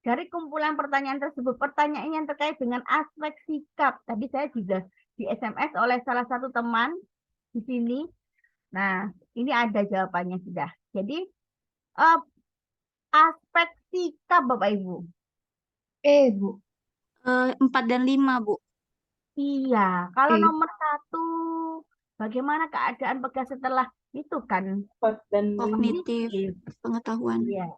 Dari kumpulan pertanyaan tersebut, pertanyaan yang terkait dengan aspek sikap. Tadi saya juga di SMS oleh salah satu teman di sini. Nah, ini ada jawabannya sudah. Jadi, aspek sikap Bapak Ibu. Bu. 4 dan 5, Bu. Iya, kalau nomor 1, bagaimana keadaan pegas setelah itu kan? Kognitif, pengetahuan. Iya.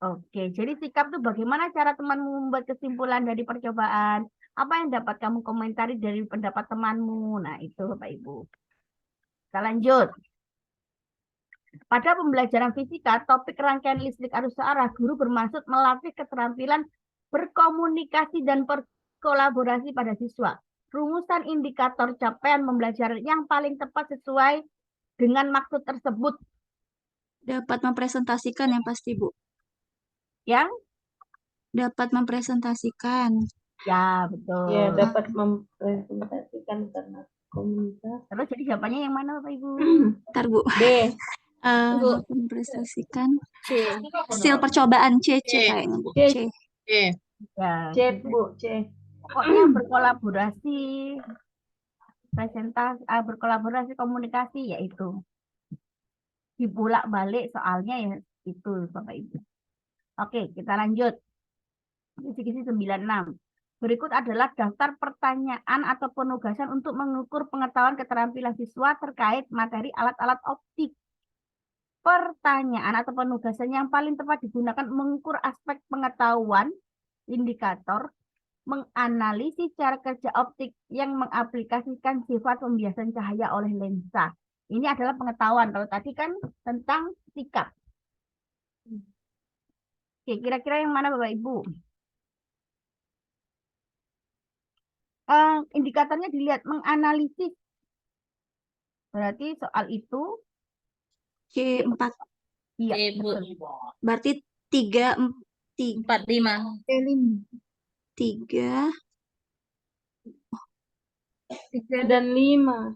Oke, jadi sikap itu bagaimana cara temanmu membuat kesimpulan dari percobaan? Apa yang dapat kamu komentari dari pendapat temanmu? Nah, itu Bapak Ibu. Kita lanjut. Pada pembelajaran fisika, topik rangkaian listrik arus searah, guru bermaksud melatih keterampilan berkomunikasi dan berkolaborasi pada siswa. Rumusan indikator capaian pembelajaran yang paling tepat sesuai dengan maksud tersebut. Dapat mempresentasikan yang pasti, Bu. Yang Dapat mempresentasikan. ya betul. Ya, dapat mempresentasikan karena komunitas. Terus jadi jawabannya yang mana Bapak Ibu? Ntar, Bu. D. Mempresentasikan. C. Hasil percobaan C kayaknya, Bu. C. C. Ya, C, Bu. C. pokoknya berkolaborasi, berkolaborasi komunikasi yaitu dibulak-balik soalnya ya itu Bapak Ibu. Oke, kita lanjut. Kisi-kisi 96. Berikut adalah daftar pertanyaan atau penugasan untuk mengukur pengetahuan keterampilan siswa terkait materi alat-alat optik. Pertanyaan atau penugasan yang paling tepat digunakan mengukur aspek pengetahuan, indikator, menganalisis cara kerja optik yang mengaplikasikan sifat pembiasan cahaya oleh lensa. Ini adalah pengetahuan. Kalau tadi kan tentang sikap. Oke, kira-kira yang mana Bapak Ibu? Indikatornya dilihat menganalisis. Berarti soal itu C4. iya, Bu. betul. Berarti 3, 45. 3. 3 dan 5.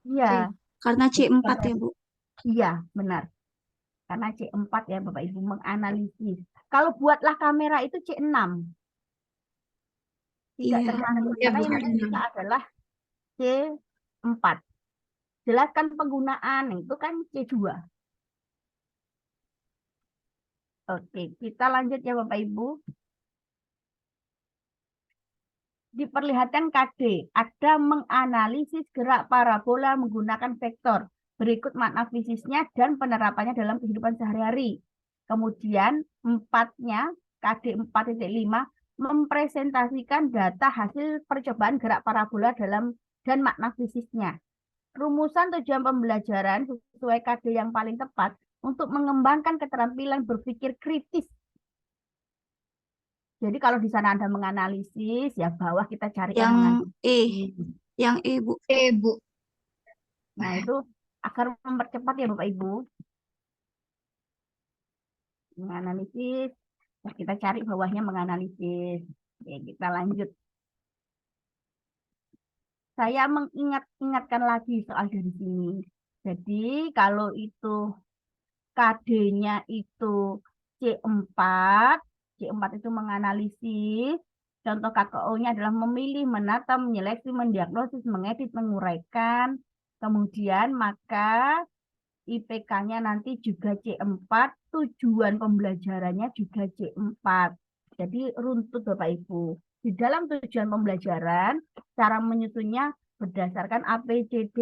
Iya, Karena C4 ya, Bu. iya, benar. Karena C4 ya Bapak Ibu menganalisis. Kalau buatlah kamera itu C6. Tidak Iya. termasuk Ya, karena yang bukan kita adalah C4. Jelaskan penggunaan itu kan C2. Oke, kita lanjut ya Bapak Ibu. Diperlihatkan KD, ada menganalisis gerak parabola menggunakan vektor. Berikut makna fisiknya dan penerapannya dalam kehidupan sehari-hari. Kemudian empatnya, KD 4.5, mempresentasikan data hasil percobaan gerak parabola dan makna fisiknya. Rumusan tujuan pembelajaran sesuai KD yang paling tepat untuk mengembangkan keterampilan berpikir kritis. Jadi kalau di sana Anda menganalisis, ya bawah kita cari yang menganalisis. Yang E, Bu. E, Bu. Nah, itu agar mempercepat ya Bapak Ibu. Menganalisis, ya kita cari bawahnya menganalisis. Oke, kita lanjut. Saya mengingatkan lagi soal dari sini. Jadi kalau itu KD-nya itu C4, C4 itu menganalisis. Contoh KKO-nya adalah memilih, menata, menyeleksi, mendiagnosis, mengedit, menguraikan. Kemudian maka IPK-nya nanti juga C4, tujuan pembelajarannya juga C4. Jadi runtut Bapak Ibu. Di dalam tujuan pembelajaran, cara menyusunnya berdasarkan ABCD.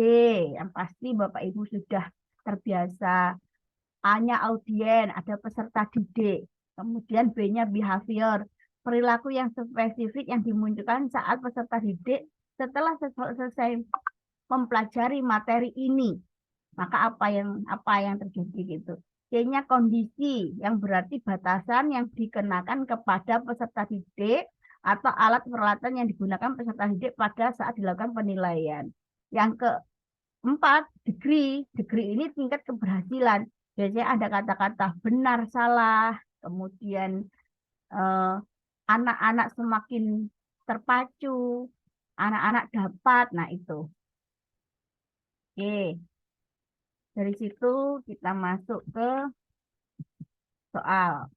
Yang pasti Bapak Ibu sudah terbiasa. A-nya audien, ada peserta didik. Kemudian B-nya behavior, perilaku yang spesifik yang dimunculkan saat peserta didik setelah selesai mempelajari materi ini. Maka apa yang terjadi gitu. C-nya kondisi, yang berarti batasan yang dikenakan kepada peserta didik atau alat peralatan yang digunakan peserta didik pada saat dilakukan penilaian. Yang keempat, degree. Degree ini tingkat keberhasilan. Biasanya ada kata-kata benar, salah, kemudian anak-anak semakin terpacu, anak-anak dapat, nah itu. Oke, dari situ kita masuk ke soal.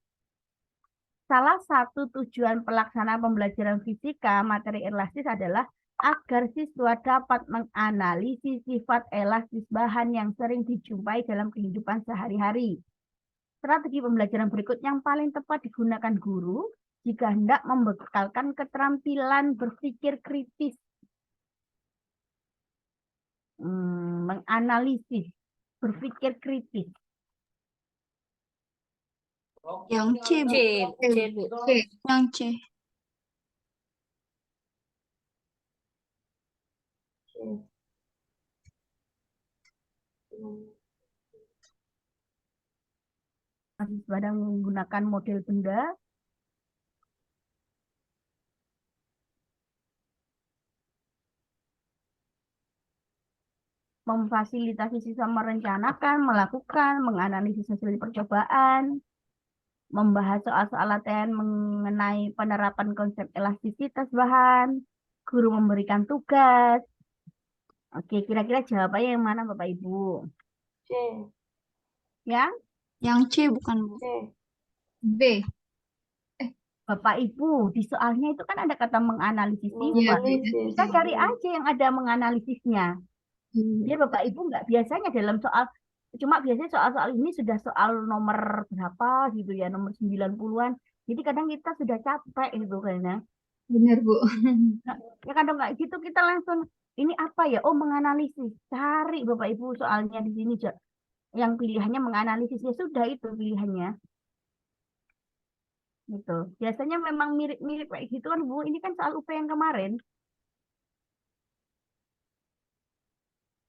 Salah satu tujuan pelaksana pembelajaran fisika materi elastis adalah agar siswa dapat menganalisis sifat elastis bahan yang sering dijumpai dalam kehidupan sehari-hari. Strategi pembelajaran berikut yang paling tepat digunakan guru jika hendak membekalkan keterampilan berpikir kritis. Menganalisis, berpikir kritis. Yang C, Bu. C. Yang C. sedang menggunakan model benda. Memfasilitasi siswa merencanakan, melakukan, menganalisis hasil percobaan, membahas soal-soal latihan mengenai penerapan konsep elastisitas bahan, guru memberikan tugas. Oke, kira-kira jawabannya yang mana Bapak Ibu? C. Ya, Yang C bukan, Bu. C. B. Bapak Ibu, di soalnya itu kan ada kata menganalisis siswa. Menganalisis. Kita cari aja yang ada menganalisisnya. Biar Bapak Ibu nggak biasanya dalam soal, cuma biasanya soal-soal ini sudah soal nomor berapa gitu ya, nomor 90-an. Jadi kadang kita sudah capek gitu kayaknya. Benar, Bu. Nah, ya kadang nggak gitu kita langsung, ini apa ya? Oh, menganalisis. Cari Bapak Ibu soalnya di sini. Yang pilihannya menganalisis, ya sudah itu pilihannya. Gitu. Biasanya memang mirip-mirip kayak gitu kan Bu. Ini kan soal UP yang kemarin.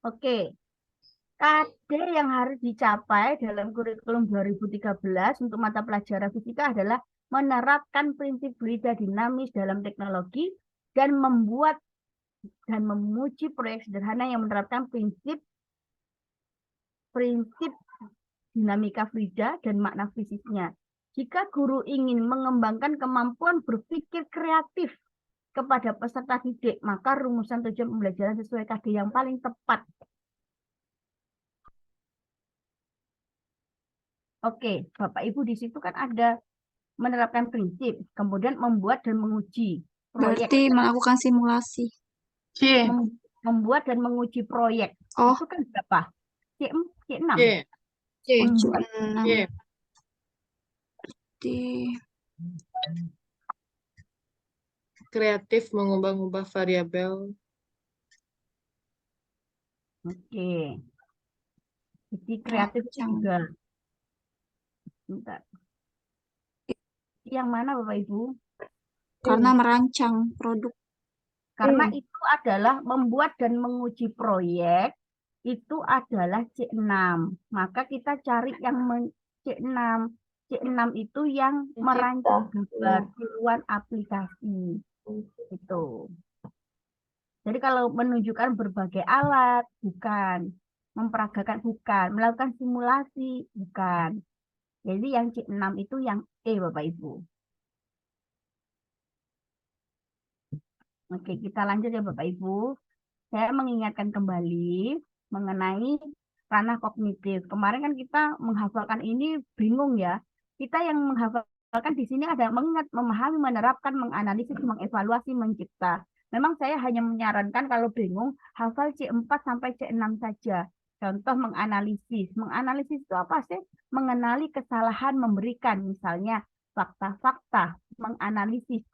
Oke. KD yang harus dicapai dalam kurikulum 2013 untuk mata pelajaran fisika adalah menerapkan prinsip fluida dinamis dalam teknologi dan membuat dan memuji proyek sederhana yang menerapkan prinsip dinamika fluida dan makna fisiknya. Jika guru ingin mengembangkan kemampuan berpikir kreatif kepada peserta didik, maka rumusan tujuan pembelajaran sesuai KD yang paling tepat. Oke, Bapak Ibu di situ kan ada menerapkan prinsip, kemudian membuat dan menguji proyek. Berarti melakukan simulasi. C. Membuat dan menguji proyek. Oh, Itu kan berapa? C6. C. C. Membuat. C. di Kreatif mengubah-ubah variabel. Oke. Jadi kreatif Merancang. juga. Bentar. Yang mana Bapak Ibu? Karena merancang produk. Karena itu adalah membuat dan menguji proyek, itu adalah C6. Maka kita cari yang C6. C6 itu yang merancang gambar tiruan aplikasi. Itu. Jadi kalau menunjukkan berbagai alat, bukan. Memperagakan, bukan. Melakukan simulasi, bukan. Jadi yang C6 itu yang E, Bapak Ibu. Oke, kita lanjut ya Bapak Ibu. Saya mengingatkan kembali mengenai ranah kognitif. Kemarin kan kita menghafalkan ini bingung ya. Kita yang menghafalkan di sini ada mengingat, memahami, menerapkan, menganalisis, mengevaluasi, mencipta. Memang saya hanya menyarankan kalau bingung, hafal C4 sampai C6 saja. Contoh menganalisis. Menganalisis itu apa sih? Mengenali kesalahan memberikan, misalnya fakta-fakta, menganalisis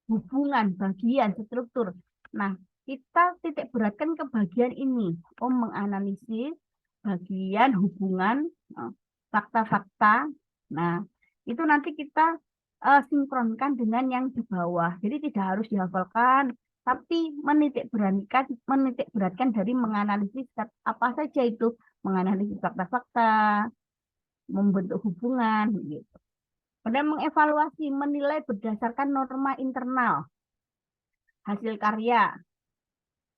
hubungan, bagian, struktur. Nah, kita titik beratkan ke bagian ini. Menganalisis bagian hubungan, fakta-fakta. Nah, itu nanti kita sinkronkan dengan yang di bawah. Jadi tidak harus dihafalkan, tapi menitik beratkan dari menganalisis apa saja itu, menganalisis fakta-fakta, membentuk hubungan, gitu. Kemudian mengevaluasi, menilai berdasarkan norma internal hasil karya,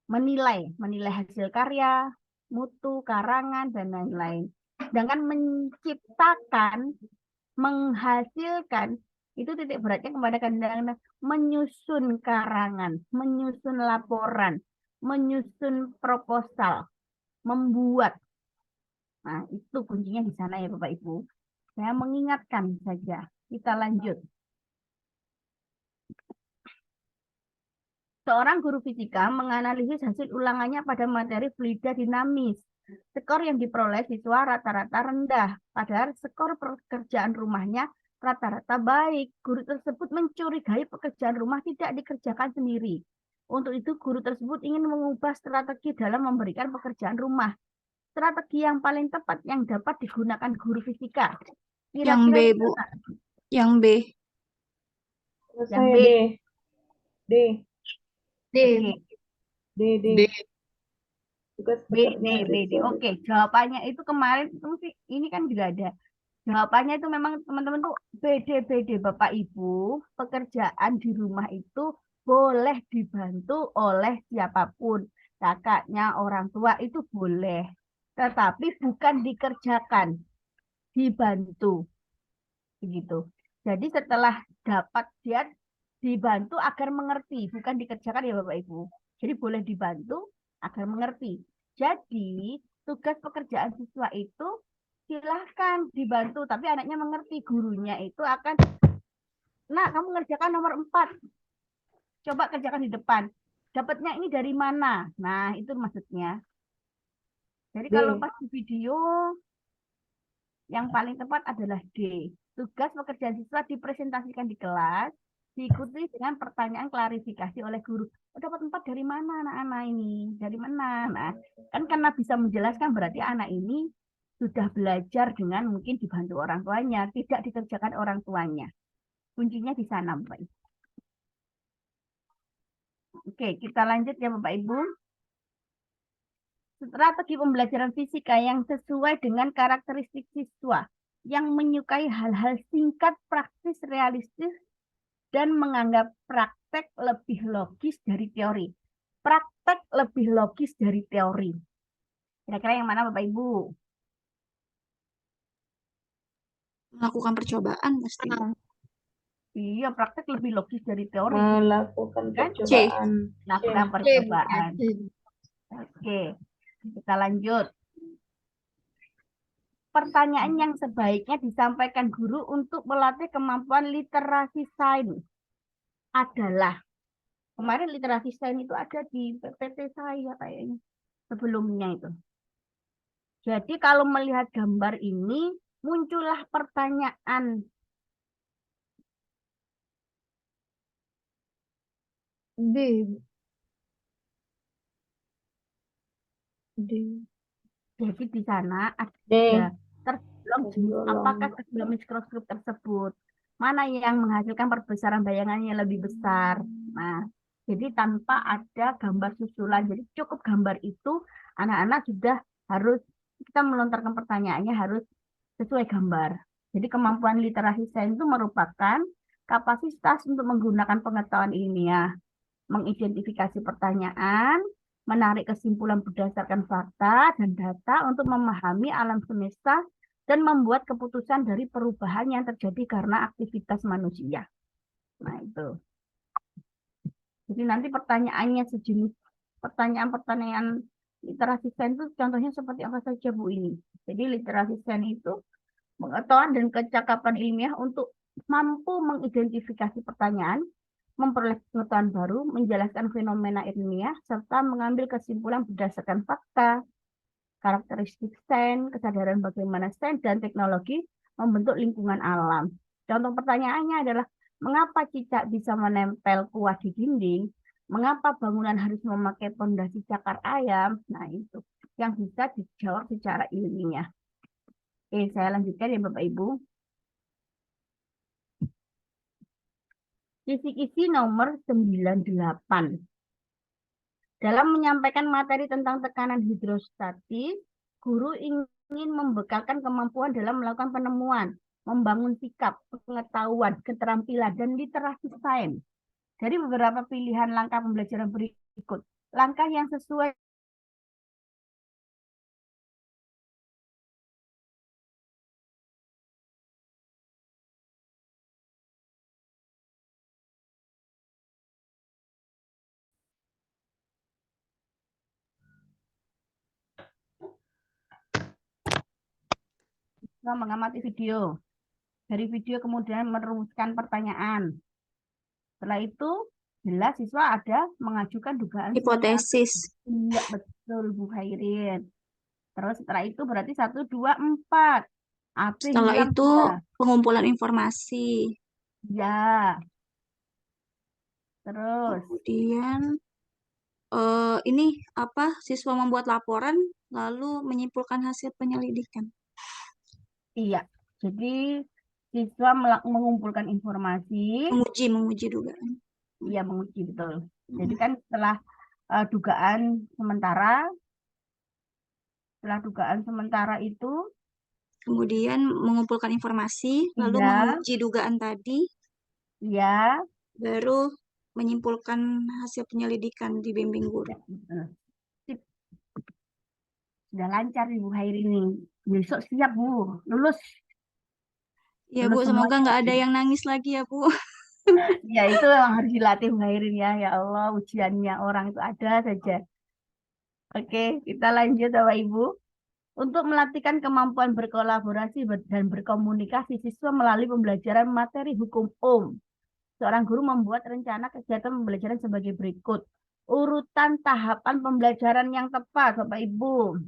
menilai hasil karya, mutu, karangan, dan lain-lain. Sedangkan menciptakan, menghasilkan, itu titik beratnya kepada kadang-kadang menyusun karangan, menyusun laporan, menyusun proposal, membuat. Nah, itu kuncinya di sana ya Bapak Ibu. Saya mengingatkan saja. Kita lanjut. Seorang guru fisika menganalisis hasil ulangannya pada materi fluida dinamis. Skor yang diperoleh siswa rata-rata rendah, padahal skor pekerjaan rumahnya rata-rata baik. Guru tersebut mencurigai pekerjaan rumah tidak dikerjakan sendiri. Untuk itu, guru tersebut ingin mengubah strategi dalam memberikan pekerjaan rumah. Strategi yang paling tepat yang dapat digunakan guru fisika. Yang B, Bu. Yang B. Yang B. D. D. Oke. D. B. Oke, jawabannya itu kemarin itu ini kan juga ada. Jawabannya itu memang teman-teman tuh beda-beda Bapak Ibu. Pekerjaan di rumah itu boleh dibantu oleh siapapun. Kakaknya, orang tua itu boleh. Tetapi bukan dikerjakan, dibantu. Begitu. Jadi setelah dapat dia dibantu agar mengerti, bukan dikerjakan ya Bapak Ibu. Jadi boleh dibantu agar mengerti. Jadi tugas pekerjaan siswa itu silahkan dibantu, tapi anaknya mengerti. Gurunya itu akan, nak kamu ngerjakan nomor 4, coba kerjakan di depan. Dapatnya ini dari mana? Nah itu maksudnya. Jadi kalau pas di video, yang paling tepat adalah D. Tugas pekerjaan siswa dipresentasikan di kelas, diikuti dengan pertanyaan klarifikasi oleh guru. Oh, dapat 4 dari mana anak-anak ini? Dari mana? Nah, kan karena bisa menjelaskan berarti anak ini sudah belajar dengan mungkin dibantu orang tuanya, tidak dikerjakan orang tuanya. Kuncinya di sana, Bapak Ibu. Oke, kita lanjut ya Bapak Ibu. Strategi pembelajaran fisika yang sesuai dengan karakteristik siswa yang menyukai hal-hal singkat, praktis, realistis, dan menganggap praktek lebih logis dari teori. Praktek lebih logis dari teori. Kira-kira yang mana Bapak Ibu? Melakukan percobaan pasti. Iya, praktek lebih logis dari teori. Melakukan Kan? percobaan. Lakukan percobaan. Oke, kita lanjut. Pertanyaan yang sebaiknya disampaikan guru untuk melatih kemampuan literasi sains adalah, kemarin literasi sains itu ada di PPT saya kayaknya, sebelumnya itu. Jadi kalau melihat gambar ini, muncullah pertanyaan. D. Jadi di sana D. ada tergolong jenis apakah kedua mikroskop tersebut. Mana yang menghasilkan perbesaran bayangannya lebih besar. Nah, jadi tanpa ada gambar susulan. Jadi cukup gambar itu, anak-anak sudah harus, kita melontarkan pertanyaannya harus sesuai gambar. Jadi kemampuan literasi sains itu merupakan kapasitas untuk menggunakan pengetahuan ilmiah, mengidentifikasi pertanyaan, menarik kesimpulan berdasarkan fakta dan data untuk memahami alam semesta dan membuat keputusan dari perubahan yang terjadi karena aktivitas manusia. Nah, itu. Jadi nanti pertanyaannya sejenis pertanyaan-pertanyaan literasi sains itu contohnya seperti apa saja Bu ini. Jadi literasi sains itu pengetahuan dan kecakapan ilmiah untuk mampu mengidentifikasi pertanyaan, memperoleh pengetahuan baru, menjelaskan fenomena ilmiah, serta mengambil kesimpulan berdasarkan fakta, karakteristik sains, kesadaran bagaimana sains dan teknologi membentuk lingkungan alam. Contoh pertanyaannya adalah, mengapa cicak bisa menempel kuah di dinding? Mengapa bangunan harus memakai pondasi cakar ayam? Nah, itu yang bisa dijawab secara ilmiah. Oke, saya lanjutkan ya Bapak Ibu. Kisi-kisi nomor 98. Dalam menyampaikan materi tentang tekanan hidrostatis, guru ingin membekalkan kemampuan dalam melakukan penemuan, membangun sikap, pengetahuan, keterampilan, dan literasi sains. Dari beberapa pilihan langkah pembelajaran berikut. Langkah yang sesuai mengamati video. Dari video kemudian merumuskan pertanyaan. Setelah itu, jelas siswa ada mengajukan dugaan Hipotesis. Iya, betul Bu Khairin. Terus setelah itu berarti 1, 2, 4. AB Setelah hilang itu sudah. pengumpulan informasi. Ya. Terus, Kemudian ini apa? Siswa membuat laporan lalu menyimpulkan hasil penyelidikan. iya. Jadi siswa mengumpulkan informasi, Menguji dugaan. iya menguji betul. Jadi kan setelah dugaan sementara, itu kemudian mengumpulkan informasi, lalu Iya, menguji dugaan tadi, iya. baru menyimpulkan hasil penyelidikan dibimbing guru. Eh, Sip. Sudah lancar Ibu Hairi ini. Besok siap Bu, lulus. Ya Lulus Bu, semoga semuanya. nggak ada yang nangis lagi ya Bu. Ya itu memang harus dilatih Bu Hairin ya. Ya Allah, ujiannya orang itu ada saja. Oke, kita lanjut Bapak Ibu. Untuk melatihkan kemampuan berkolaborasi dan berkomunikasi siswa melalui pembelajaran materi hukum seorang guru membuat rencana kegiatan pembelajaran sebagai berikut. Urutan tahapan pembelajaran yang tepat, Bapak Ibu.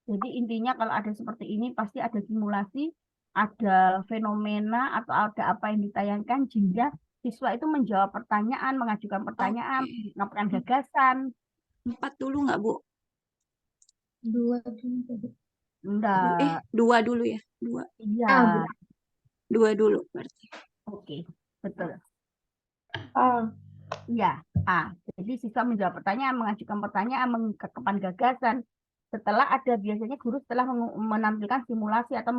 Jadi intinya kalau ada seperti ini pasti ada simulasi, ada fenomena atau ada apa yang ditayangkan sehingga siswa itu menjawab pertanyaan, mengajukan pertanyaan, Oke. mengungkapkan gagasan. 4 dulu nggak Bu? 2 dulu tadi. Enggak, 2 dulu ya? 2. iya, Ah, 2 dulu berarti. oke, betul. Ah, Iya, jadi siswa menjawab pertanyaan, mengajukan pertanyaan, mengungkapkan gagasan. Setelah ada biasanya guru setelah menampilkan simulasi atau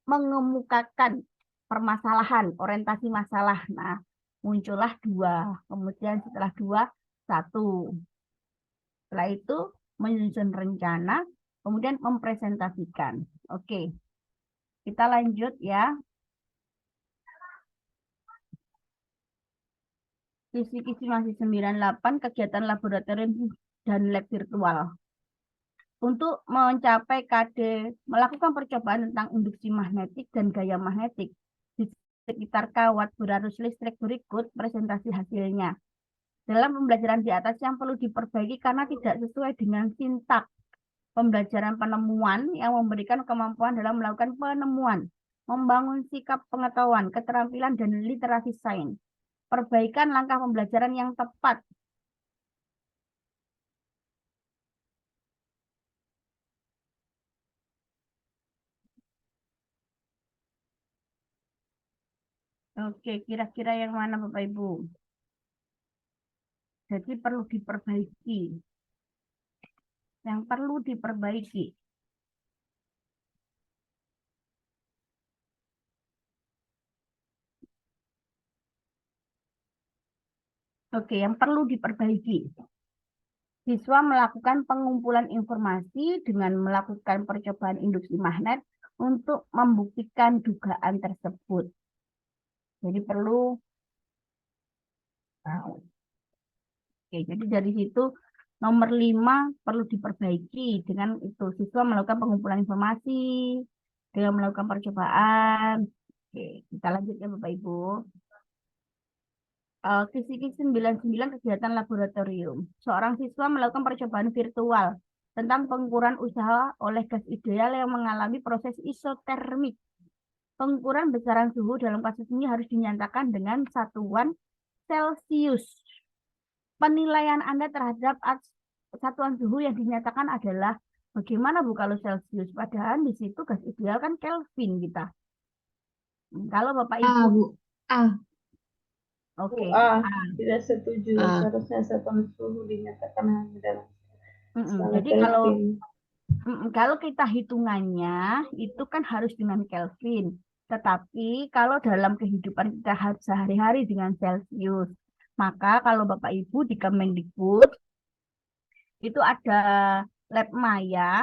mengemukakan permasalahan, orientasi masalah. Nah, muncullah 2. Kemudian setelah 2, 1. Setelah itu menyusun rencana, kemudian mempresentasikan. Oke, kita lanjut ya. Kisi-kisi masih 98 kegiatan laboratorium dan lab virtual. Untuk mencapai KD, melakukan percobaan tentang induksi magnetik dan gaya magnetik di sekitar kawat berarus listrik berikut presentasi hasilnya. Dalam pembelajaran di atas yang perlu diperbaiki karena tidak sesuai dengan sintak pembelajaran penemuan yang memberikan kemampuan dalam melakukan penemuan, membangun sikap pengetahuan, keterampilan, dan literasi sains. Perbaikan langkah pembelajaran yang tepat. Oke, kira-kira yang mana Bapak Ibu? Jadi perlu diperbaiki. Yang perlu diperbaiki. Oke, yang perlu diperbaiki. Siswa melakukan pengumpulan informasi dengan melakukan percobaan induksi magnet untuk membuktikan dugaan tersebut. Jadi perlu. Oke, jadi dari situ nomor 5 perlu diperbaiki dengan itu siswa melakukan pengumpulan informasi dengan melakukan percobaan. Oke, kita lanjut ya Bapak Ibu. Kisi-kisi 99 kegiatan laboratorium. Seorang siswa melakukan percobaan virtual tentang pengukuran usaha oleh gas ideal yang mengalami proses isotermik. Pengukuran besaran suhu dalam kasus ini harus dinyatakan dengan satuan Celcius. Penilaian Anda terhadap satuan suhu yang dinyatakan adalah bagaimana Bu kalau Celcius? Padahal di situ gas ideal kan Kelvin kita. Kalau Bapak Ibu, Bu. Ah, oke. tidak setuju. Ah. Seharusnya satuan suhu dinyatakan hanya dalam skala Jadi kalau Kelvin. kita hitungannya itu kan harus dengan Kelvin. Tetapi kalau dalam kehidupan kita sehari-hari dengan Celcius, maka kalau Bapak Ibu di Kemendikbud itu ada lab Maya,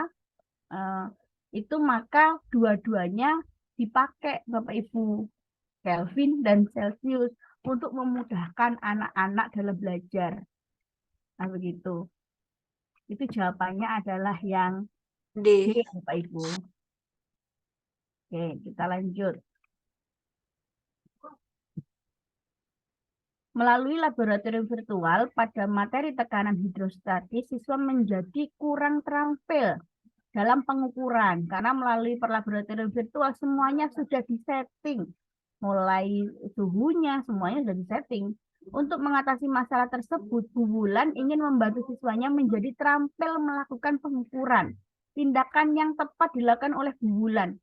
itu maka dua-duanya dipakai Bapak Ibu, Kelvin dan Celcius untuk memudahkan anak-anak dalam belajar. Nah begitu. Itu jawabannya adalah yang D. Bapak Ibu. Oke, kita lanjut. Melalui laboratorium virtual pada materi tekanan hidrostatis, siswa menjadi kurang terampil dalam pengukuran karena melalui laboratorium virtual semuanya sudah disetting, mulai suhunya semuanya sudah disetting. Untuk mengatasi masalah tersebut, Bu Wulan ingin membantu siswanya menjadi terampil melakukan pengukuran. Tindakan yang tepat dilakukan oleh Bu Wulan.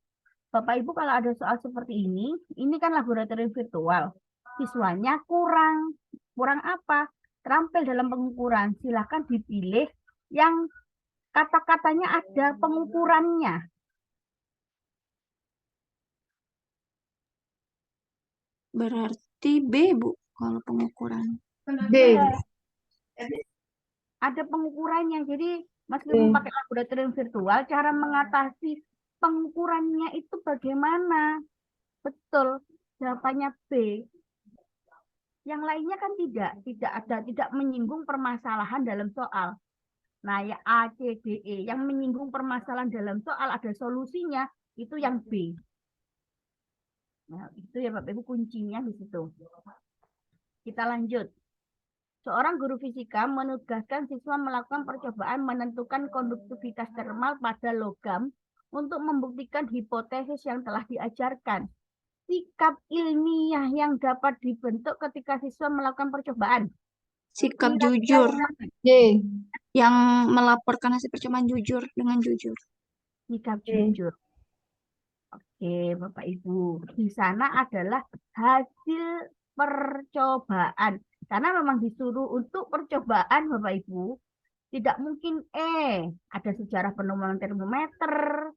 Bapak Ibu kalau ada soal seperti ini kan laboratorium virtual. Siswanya kurang apa? Terampil dalam pengukuran. Silakan dipilih yang kata-katanya ada pengukurannya. Berarti B, Bu, kalau pengukuran. B. Ada pengukurannya. Jadi meskipun pakai laboratorium virtual, cara mengatasi pengukurannya itu bagaimana? Betul, jawabannya B. Yang lainnya kan tidak menyinggung permasalahan dalam soal. Nah, ya A, C, D, E yang menyinggung permasalahan dalam soal ada solusinya, itu yang B. Nah, itu ya Bapak Ibu kuncinya di situ. Kita lanjut. Seorang guru fisika menugaskan siswa melakukan percobaan menentukan konduktivitas termal pada logam untuk membuktikan hipotesis yang telah diajarkan. Sikap ilmiah yang dapat dibentuk ketika siswa melakukan percobaan. Sikap Kira-kira jujur, gimana? D. yang melaporkan hasil percobaan jujur dengan jujur. Sikap jujur. Oke, Bapak Ibu. Di sana adalah hasil percobaan. Karena memang disuruh untuk percobaan, Bapak Ibu. Tidak mungkin ada sejarah penemuan termometer,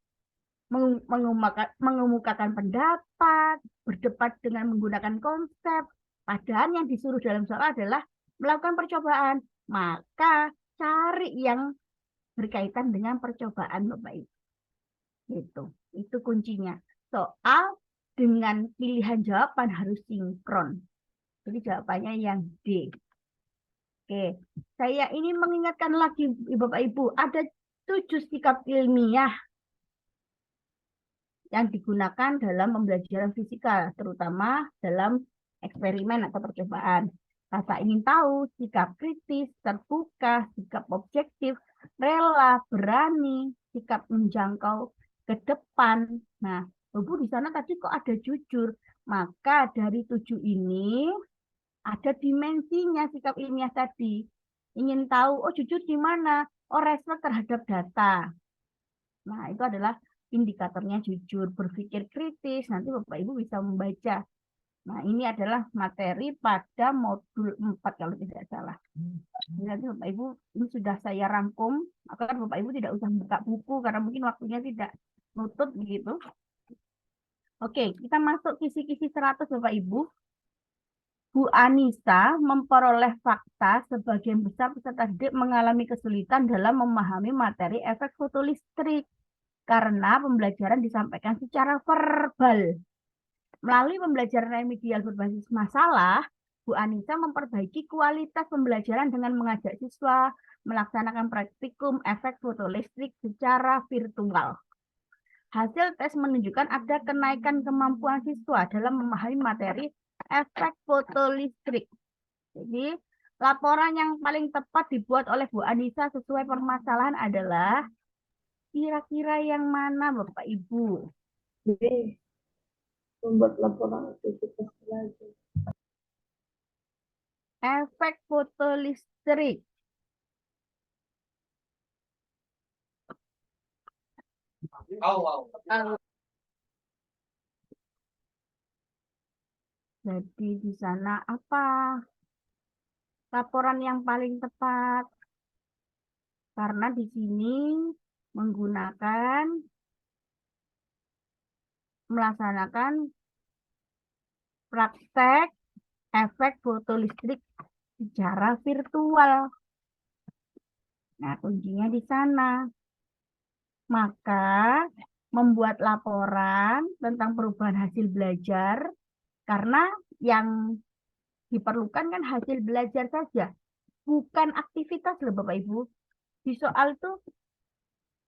mengemukakan pendapat, berdebat dengan menggunakan konsep. Padahal yang disuruh dalam soal adalah melakukan percobaan. Maka cari yang berkaitan dengan percobaan, Bapak Ibu. Itu kuncinya. Soal dengan pilihan jawaban harus sinkron. Jadi jawabannya yang D. Oke, saya ini mengingatkan lagi Bapak Ibu, ada 7 sikap ilmiah yang digunakan dalam pembelajaran fisika, terutama dalam eksperimen atau percobaan. Rasa ingin tahu, sikap kritis, terbuka, sikap objektif, rela, berani, sikap menjangkau ke depan. Nah, Ibu di sana tadi kok ada jujur. Maka dari 7 ini ada dimensinya sikap ilmiah tadi. Ingin tahu, oh jujur di mana? Oh respect terhadap data. Nah, itu adalah indikatornya jujur, berpikir kritis. Nanti Bapak Ibu bisa membaca. Nah, ini adalah materi pada modul 4 kalau tidak salah. Nanti Bapak Ibu, ini sudah saya rangkum. Agar Bapak Ibu tidak usah buka buku karena mungkin waktunya tidak nutut begitu. Oke, kita masuk kisi-kisi 100 Bapak Ibu. Bu Anissa memperoleh fakta sebagian besar peserta didik mengalami kesulitan dalam memahami materi efek fotolistrik karena pembelajaran disampaikan secara verbal. Melalui pembelajaran remedial berbasis masalah, Bu Anissa memperbaiki kualitas pembelajaran dengan mengajak siswa melaksanakan praktikum efek fotolistrik secara virtual. Hasil tes menunjukkan ada kenaikan kemampuan siswa dalam memahami materi efek fotolistrik. Jadi, laporan yang paling tepat dibuat oleh Bu Anissa sesuai permasalahan adalah kira-kira yang mana Bapak Ibu? B. Membuat laporan aktivitas belajar. Efek fotolistrik. Jadi di sana apa? Laporan yang paling tepat. Karena di sini melaksanakan praktek efek fotolistrik secara virtual. Nah, kuncinya di sana. Maka membuat laporan tentang perubahan hasil belajar karena yang diperlukan kan hasil belajar saja, bukan aktivitas loh Bapak Ibu. Di soal itu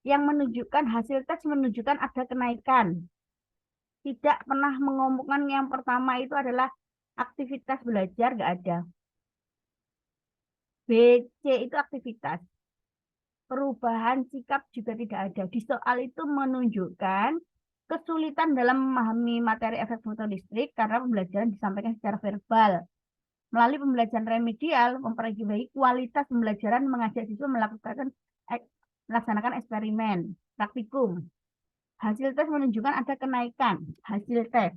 yang menunjukkan hasil tes menunjukkan ada kenaikan. Tidak pernah mengomongkan yang pertama itu adalah aktivitas belajar, nggak ada. B, C itu aktivitas. Perubahan sikap juga tidak ada. Di soal itu menunjukkan kesulitan dalam memahami materi efek fotolistrik karena pembelajaran disampaikan secara verbal. Melalui pembelajaran remedial, memperbaiki kualitas pembelajaran, mengajak siswa melaksanakan eksperimen, praktikum. Hasil tes menunjukkan ada kenaikan hasil tes.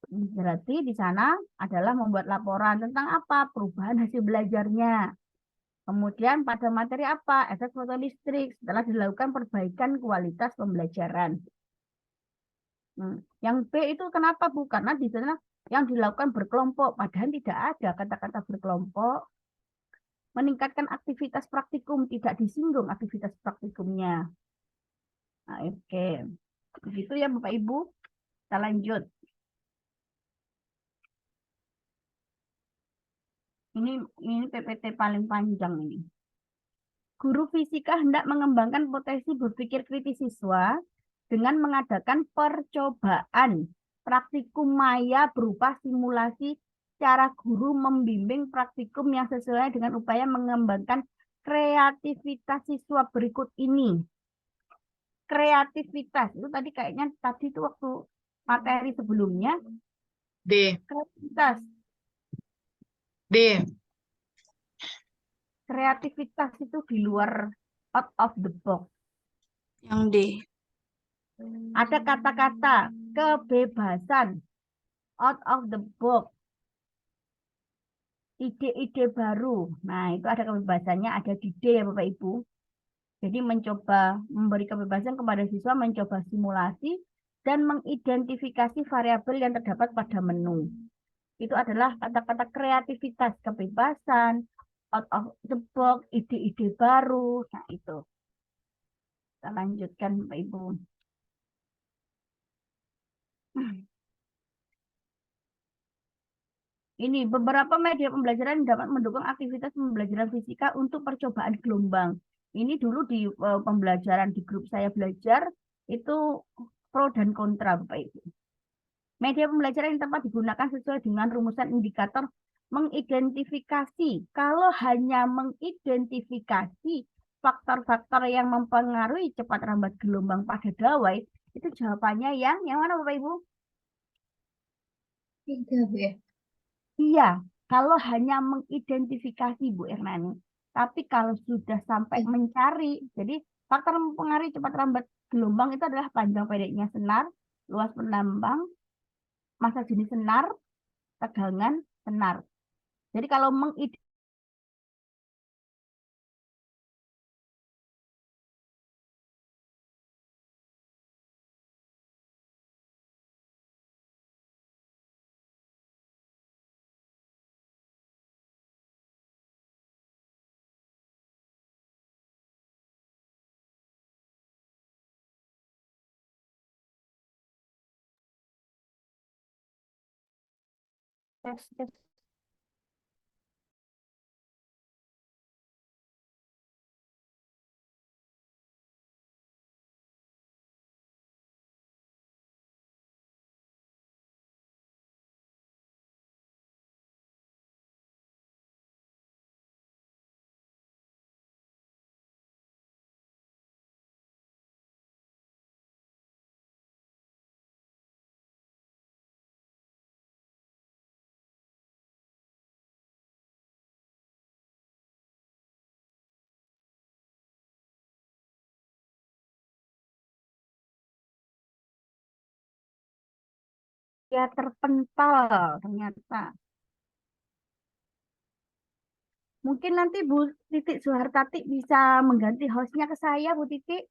Berarti di sana adalah membuat laporan tentang apa? Perubahan hasil belajarnya. Kemudian pada materi apa? Efek fotolistrik setelah dilakukan perbaikan kualitas pembelajaran. Yang B itu kenapa Bu? Karena di sana yang dilakukan berkelompok, padahal tidak ada kata-kata berkelompok. Meningkatkan aktivitas praktikum, tidak disinggung aktivitas praktikumnya. Nah, oke. Begitu ya Bapak Ibu. Kita lanjut. Ini PPT paling panjang ini. Guru fisika hendak mengembangkan potensi berpikir kritis siswa dengan mengadakan percobaan praktikum maya berupa simulasi cara guru membimbing praktikum yang sesuai dengan upaya mengembangkan kreativitas siswa berikut ini. Kreativitas itu tadi kayaknya itu waktu materi sebelumnya. D. Kreativitas. D. Kreativitas itu di luar out of the box. Yang D. Ada kata-kata kebebasan, out of the box, ide-ide baru. Nah, itu ada kebebasannya, ada di D ya Bapak Ibu. Jadi mencoba memberi kebebasan kepada siswa mencoba simulasi dan mengidentifikasi variabel yang terdapat pada menu. Itu adalah kata-kata kreativitas, kebebasan, out of the box, ide-ide baru. Nah, itu. Kita lanjutkan Bapak Ibu. Ini beberapa media pembelajaran dapat mendukung aktivitas pembelajaran fisika untuk percobaan gelombang. Ini dulu di pembelajaran di grup saya belajar itu pro dan kontra Bapak Ibu. Media pembelajaran yang tepat digunakan sesuai dengan rumusan indikator mengidentifikasi. Kalau hanya mengidentifikasi faktor-faktor yang mempengaruhi cepat rambat gelombang pada gawai, itu jawabannya yang mana Bapak Ibu? 3 Bu ya. Iya, kalau hanya mengidentifikasi Bu Irnani. Tapi kalau sudah sampai mencari, jadi faktor mempengaruhi cepat rambat gelombang itu adalah panjang pendeknya senar, luas penambang, masa jenis senar, tegangan senar. Jadi kalau mengidentifikasi tes. Ya terpental ternyata. Mungkin nanti Bu Titik Suhartati bisa mengganti hostnya ke saya, Bu Titik.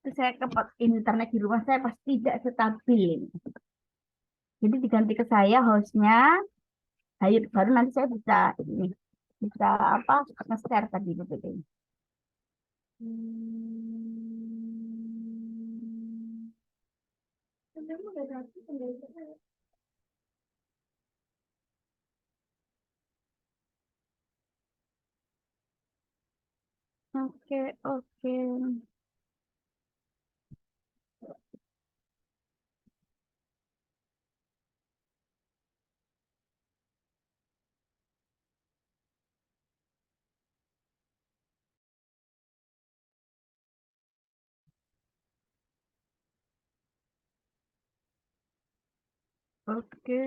Terus saya ke internet di rumah saya pasti tidak stabil. Jadi diganti ke saya hostnya, baru nanti saya bisa apa nge-share tadi Bu Titik. Oke, oke. Oke.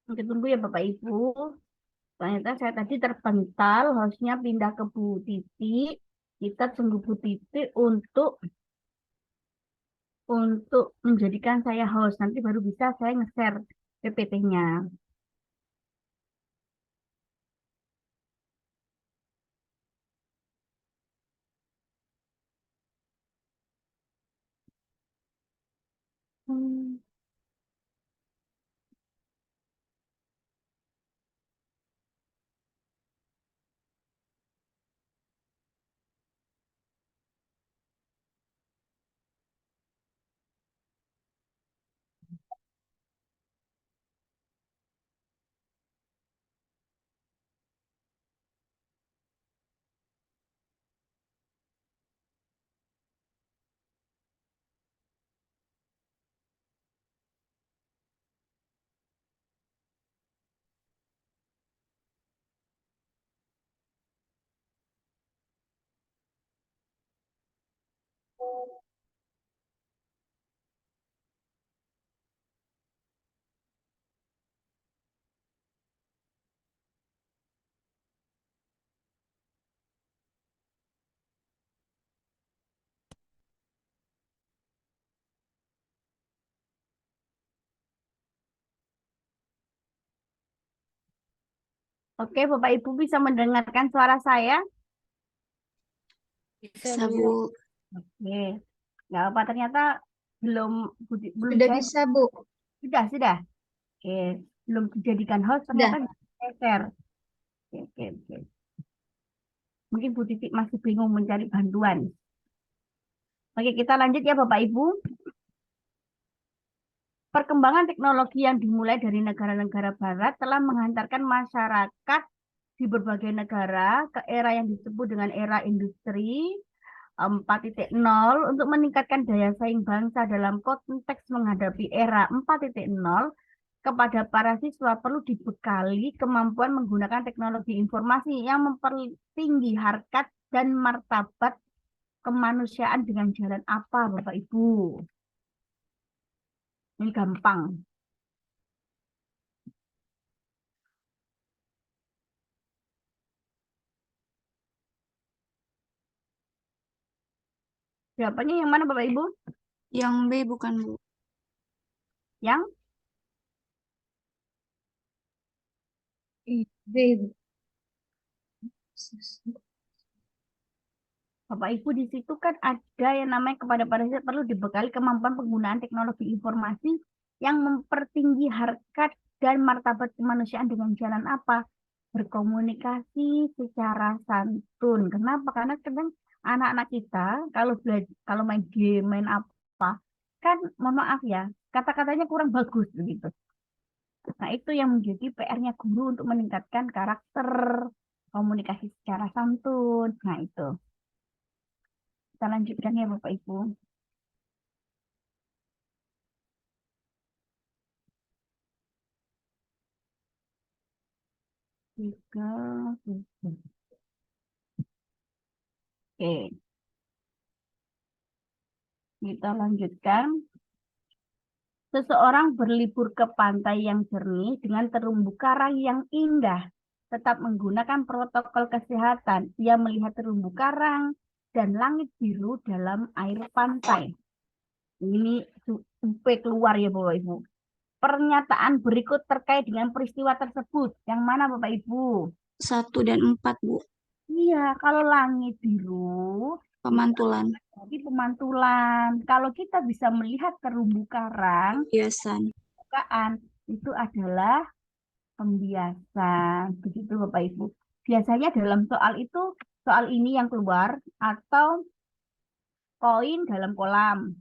Oke, tunggu ya Bapak Ibu. Ternyata saya tadi terpental, hostnya pindah ke Bu Titi. Kita tunggu Bu Titi untuk menjadikan saya host. Nanti baru bisa saya nge-share PPT-nya. Hmm. Oke, Bapak Ibu bisa mendengarkan suara saya? Bisa, Bisa, Bu. Bu. Oke, nggak apa ternyata belum belum Sudah saya bisa, Bu. sudah. Oke, belum dijadikan host Sudah. ternyata saya share. Oke. Mungkin Bu Titik masih bingung mencari bantuan. Oke, kita lanjut ya Bapak Ibu. Perkembangan teknologi yang dimulai dari negara-negara barat telah menghantarkan masyarakat di berbagai negara ke era yang disebut dengan era industri 4.0 untuk meningkatkan daya saing bangsa dalam konteks menghadapi era 4.0. Kepada para siswa perlu dibekali kemampuan menggunakan teknologi informasi yang mempertinggi harkat dan martabat kemanusiaan dengan jalan apa, Bapak Ibu? Ini gampang. Jawabannya yang mana, Bapak Ibu? Yang B bukan, Bu. Yang B, Bu. Bapak Ibu di situ kan ada yang namanya kepada para siswa perlu dibekali kemampuan penggunaan teknologi informasi yang mempertinggi harkat dan martabat kemanusiaan dengan jalan apa? Berkomunikasi secara santun. Kenapa? Karena kadang anak-anak kita kalau main game, main apa, kan mohon maaf ya, kata-katanya kurang bagus begitu. Nah, itu yang menjadi PR-nya guru untuk meningkatkan karakter komunikasi secara santun. Nah, itu. Kita lanjutkan ya Bapak Ibu. Tiga, tiga. Oke, kita lanjutkan. Seseorang berlibur ke pantai yang jernih dengan terumbu karang yang indah. Tetap menggunakan protokol kesehatan. Ia melihat terumbu karang dan langit biru dalam air pantai. Ini UP keluar ya Bapak Ibu. Pernyataan berikut terkait dengan peristiwa tersebut. Yang mana Bapak Ibu? 1 dan 4, Bu. Iya, kalau langit biru Pemantulan. jadi pemantulan. Kalau kita bisa melihat terumbu karang, Biasan. bukaan itu adalah pembiasan. Begitu Bapak Ibu. Biasanya dalam soal ini yang keluar atau koin dalam kolam.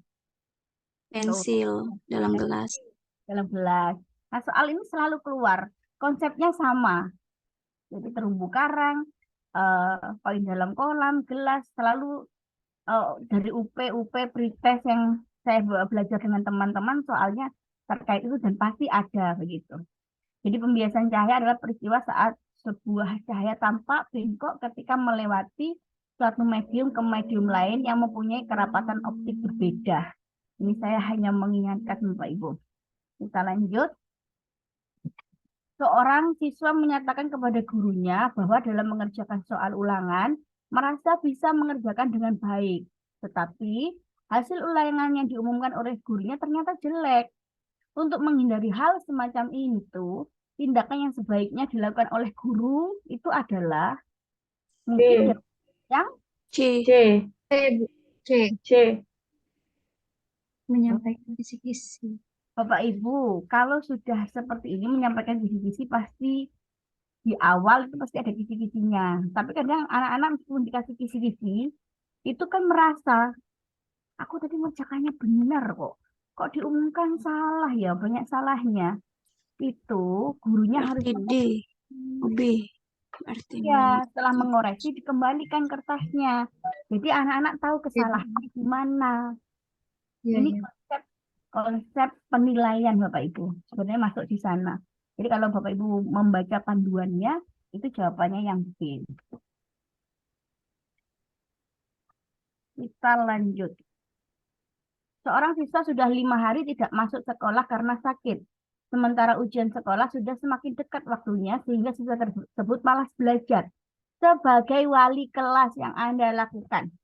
Pensil dalam gelas. Dalam gelas. Nah, soal ini selalu keluar. Konsepnya sama. Jadi terumbu karang, koin dalam kolam, gelas, selalu dari UP pretest yang saya belajar dengan teman-teman soalnya terkait itu dan pasti ada begitu. Jadi pembiasan cahaya adalah peristiwa saat sebuah cahaya tampak bengkok ketika melewati suatu medium ke medium lain yang mempunyai kerapatan optik berbeda. Ini saya hanya mengingatkan Bapak Ibu. Kita lanjut. Seorang siswa menyatakan kepada gurunya bahwa dalam mengerjakan soal ulangan merasa bisa mengerjakan dengan baik. Tetapi hasil ulangan yang diumumkan oleh gurunya ternyata jelek. Untuk menghindari hal semacam itu, tindakan yang sebaiknya dilakukan oleh guru itu adalah mungkin C. yang C. C. C, Bu. C. C. Menyampaikan kisi-kisi. Bapak Ibu, kalau sudah seperti ini menyampaikan kisi-kisi pasti di awal itu pasti ada kisi-kisinya. Tapi kadang anak-anak meskipun dikasih kisi-kisi, itu kan merasa, aku tadi mengerjakannya benar kok. Kok diumumkan salah ya, banyak salahnya. Itu gurunya harus Berarti D. Oh, B. Berarti ya, setelah mengoreksi dikembalikan kertasnya. Jadi anak-anak tahu kesalahan di mana. Iya, Ini iya. konsep penilaian Bapak Ibu. Sebenarnya masuk di sana. Jadi kalau Bapak Ibu membaca panduannya, itu jawabannya yang B. Kita lanjut. Seorang siswa sudah 5 hari tidak masuk sekolah karena sakit. Sementara ujian sekolah sudah semakin dekat waktunya sehingga siswa tersebut malas belajar. Sebagai wali kelas yang Anda lakukan,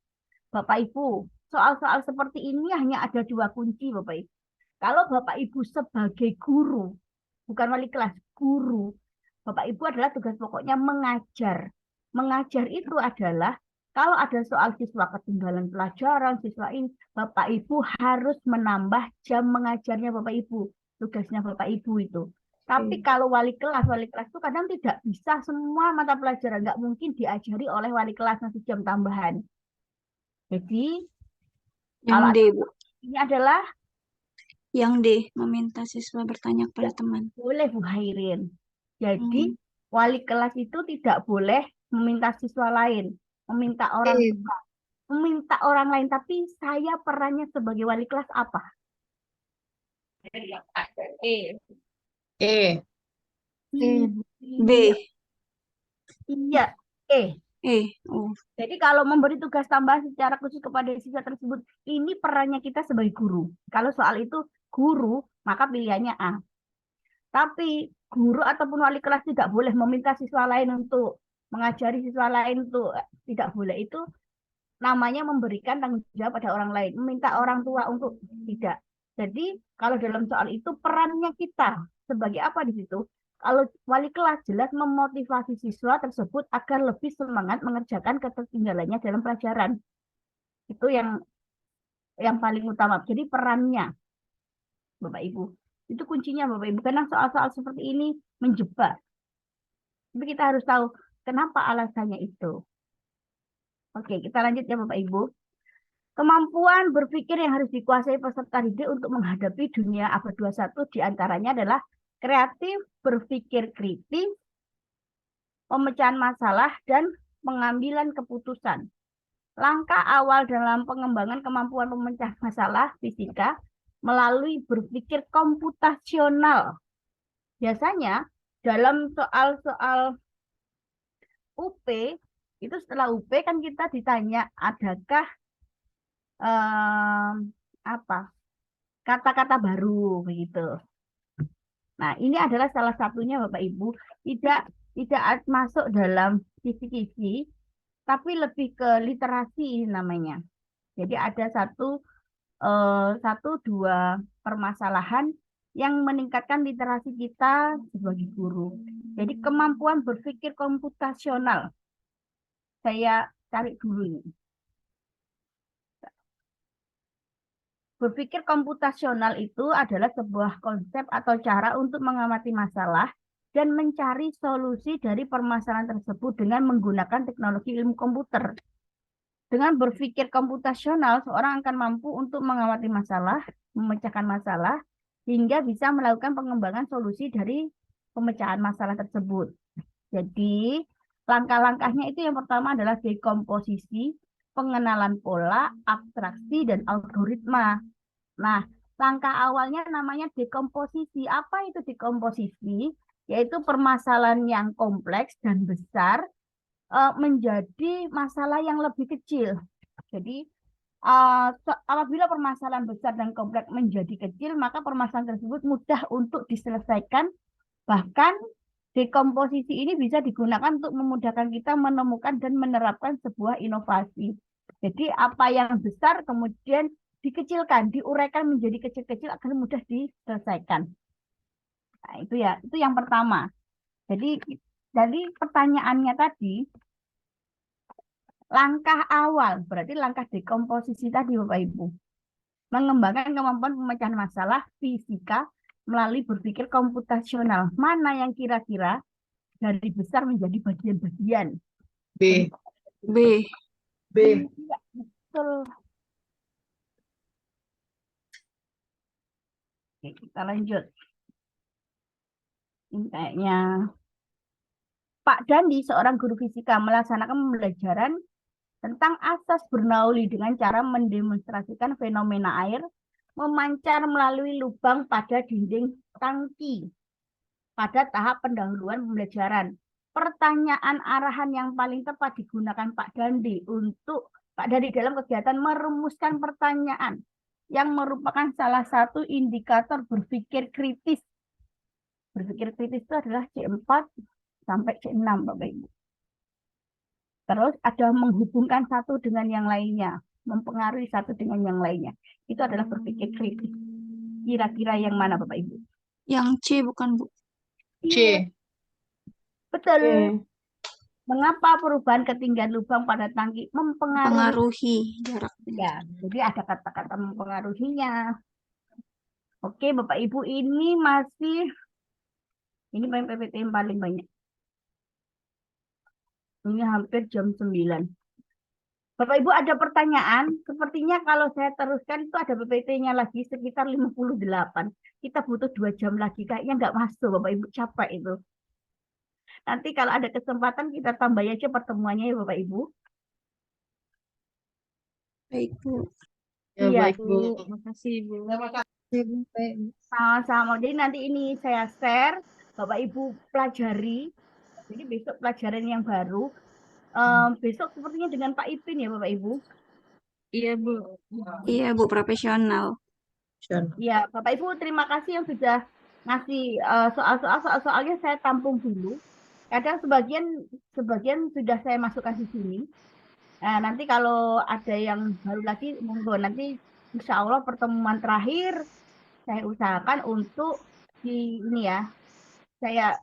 Bapak Ibu, soal-soal seperti ini hanya ada 2 kunci Bapak Ibu. Kalau Bapak Ibu sebagai guru, bukan wali kelas, guru, Bapak Ibu adalah tugas pokoknya mengajar. Mengajar itu adalah kalau ada soal siswa ketinggalan pelajaran, siswa ini, Bapak Ibu harus menambah jam mengajarnya Bapak Ibu. Tugasnya Bapak Ibu itu. Tapi kalau wali kelas itu kadang tidak bisa semua mata pelajaran. Nggak mungkin diajari oleh wali kelas ngasih jam tambahan. Jadi, yang kalau D, Bu. ini adalah Yang D, meminta siswa bertanya kepada teman. boleh Bu Hairin. Jadi, Hmm. wali kelas itu tidak boleh meminta siswa lain, meminta orang E, tua, meminta orang lain. Tapi saya perannya sebagai wali kelas apa? E. E, Bu. B. Iya, E. Oh. Jadi kalau memberi tugas tambahan secara khusus kepada siswa tersebut, ini perannya kita sebagai guru. Kalau soal itu guru, maka pilihannya A. Tapi guru ataupun wali kelas tidak boleh meminta siswa lain untuk mengajari siswa lain untuk tidak boleh. Itu namanya memberikan tanggung jawab pada orang lain, meminta orang tua untuk tidak. Jadi kalau dalam soal itu perannya kita sebagai apa di situ? Kalau wali kelas jelas memotivasi siswa tersebut agar lebih semangat mengerjakan ketertinggalannya dalam pelajaran. Itu yang paling utama. Jadi perannya Bapak Ibu. Itu kuncinya Bapak Ibu. Karena soal-soal seperti ini menjebak. Tapi kita harus tahu kenapa alasannya itu. Oke, kita lanjut ya Bapak Ibu. Kemampuan berpikir yang harus dikuasai peserta didik untuk menghadapi dunia abad 21 diantaranya adalah kreatif, berpikir kritis, pemecahan masalah, dan pengambilan keputusan. Langkah awal dalam pengembangan kemampuan pemecah masalah fisika melalui berpikir komputasional. Biasanya dalam soal-soal UP, itu setelah UP kan kita ditanya adakah apa kata-kata baru begitu. Nah, ini adalah salah satunya Bapak Ibu, tidak masuk dalam kisi-kisi, tapi lebih ke literasi namanya. Jadi ada satu dua permasalahan yang meningkatkan literasi kita sebagai guru. Jadi kemampuan berpikir komputasional. Saya cari dulu ini. Berpikir komputasional itu adalah sebuah konsep atau cara untuk mengamati masalah dan mencari solusi dari permasalahan tersebut dengan menggunakan teknologi ilmu komputer. Dengan berpikir komputasional, seorang akan mampu untuk mengamati masalah, memecahkan masalah, hingga bisa melakukan pengembangan solusi dari pemecahan masalah tersebut. Jadi, langkah-langkahnya itu yang pertama adalah dekomposisi, pengenalan pola, abstraksi, dan algoritma. Nah, langkah awalnya namanya dekomposisi. Apa itu dekomposisi? Yaitu permasalahan yang kompleks dan besar menjadi masalah yang lebih kecil. Jadi, apabila permasalahan besar dan kompleks menjadi kecil, maka permasalahan tersebut mudah untuk diselesaikan, bahkan Dekomposisi ini bisa digunakan untuk memudahkan kita menemukan dan menerapkan sebuah inovasi. Jadi apa yang besar kemudian dikecilkan, diuraikan menjadi kecil-kecil agar mudah diselesaikan. Nah, itu ya, itu yang pertama. Jadi dari pertanyaannya tadi, langkah awal, berarti langkah dekomposisi tadi Bapak Ibu. Mengembangkan kemampuan pemecahan masalah fisika melalui berpikir komputasional. Mana yang kira-kira dari besar menjadi bagian-bagian. B. B. B. Iya, betul. Oke, kita lanjut. Ini kayaknya Pak Dandi, seorang guru fisika, melaksanakan pembelajaran tentang asas Bernoulli dengan cara mendemonstrasikan fenomena air memancar melalui lubang pada dinding tangki pada tahap pendahuluan pembelajaran. Pertanyaan arahan yang paling tepat digunakan Pak Dandi dalam kegiatan merumuskan pertanyaan yang merupakan salah satu indikator berpikir kritis. Berpikir kritis itu adalah C4 sampai C6 Bapak Ibu. Terus ada menghubungkan satu dengan yang lainnya, mempengaruhi satu dengan yang lainnya. Itu adalah berpikir kritis. Kira-kira yang mana Bapak Ibu? Yang C bukan, Bu? C. Betul. Oke. Mengapa perubahan ketinggian lubang pada tangki mempengaruhi? Pengaruhi jarak. Ya, jadi ada kata-kata mempengaruhinya. Oke, Bapak Ibu, ini PPT yang paling banyak. Ini hampir jam 9. Bapak Ibu ada pertanyaan? Sepertinya kalau saya teruskan itu ada PPT-nya lagi sekitar 58. Kita butuh 2 jam lagi. Kayaknya nggak masuk Bapak Ibu, capek itu. Nanti kalau ada kesempatan kita tambah aja pertemuannya ya Bapak Ibu. Baik, Bu. Ya, Iya. baik, Bu. Makasih, Bu. Sama-sama. Jadi nanti ini saya share, Bapak Ibu pelajari. Jadi besok pelajaran yang baru. Besok sepertinya dengan Pak Ipin ya Bapak Ibu. Iya, Bu. Iya, Bu, profesional. Ya, Bapak Ibu terima kasih yang sudah ngasih soalnya saya tampung dulu. Kadang sebagian sudah saya masukkan di sini. Nah, nanti kalau ada yang baru lagi, monggo nanti insya Allah pertemuan terakhir saya usahakan untuk ini ya, kita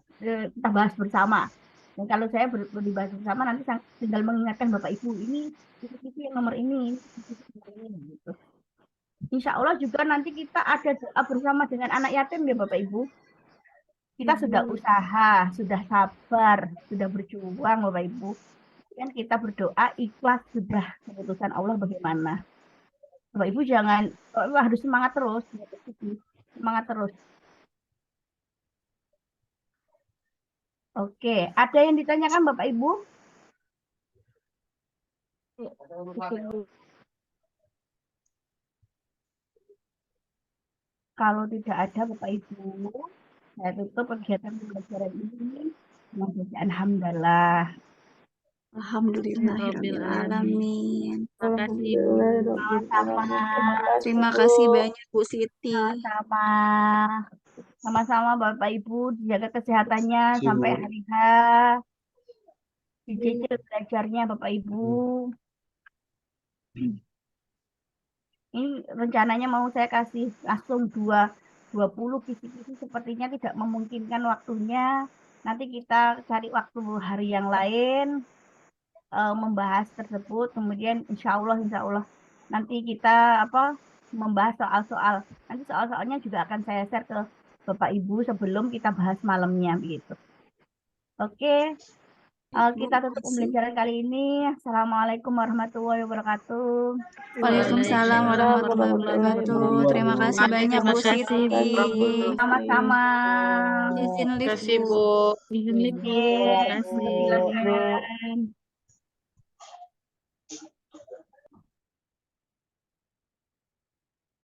bahas bersama. Dan kalau saya dibahas bersama nanti saya tinggal mengingatkan Bapak Ibu ini yang nomor ini, gitu. Insya Allah juga nanti kita ada doa bersama dengan anak yatim ya Bapak Ibu. Kita sudah usaha, sudah sabar, sudah berjuang Bapak Ibu. Kan kita berdoa ikhlas sudah keputusan Allah bagaimana. Bapak Ibu jangan harus semangat terus, semangat terus. Oke, ada yang ditanyakan Bapak Ibu? Kalau tidak ada Bapak Ibu, saya tutup kegiatan pembelajaran ini. Alhamdulillah. Alhamdulillahirrahmanirrahim. Makasih, Bu. Terima kasih banyak, Bu Siti. Sama-sama Bapak Ibu, dijaga kesehatannya sampai hari H. Dicicil belajarnya Bapak Ibu. Ini rencananya mau saya kasih langsung 20 kisi-kisi sepertinya tidak memungkinkan waktunya. Nanti kita cari waktu hari yang lain membahas tersebut. Kemudian insya Allah nanti kita membahas soal-soal. Nanti soal-soalnya juga akan saya share ke Bapak Ibu sebelum kita bahas malamnya begitu. Oke. Kita tutup pembelajaran kali ini. Assalamualaikum warahmatullahi wabarakatuh. Waalaikumsalam warahmatullahi wabarakatuh. Terima kasih banyak Bu Siti. Sama-sama. Izin lift, Terima kasih, Bu. Bu. Izin.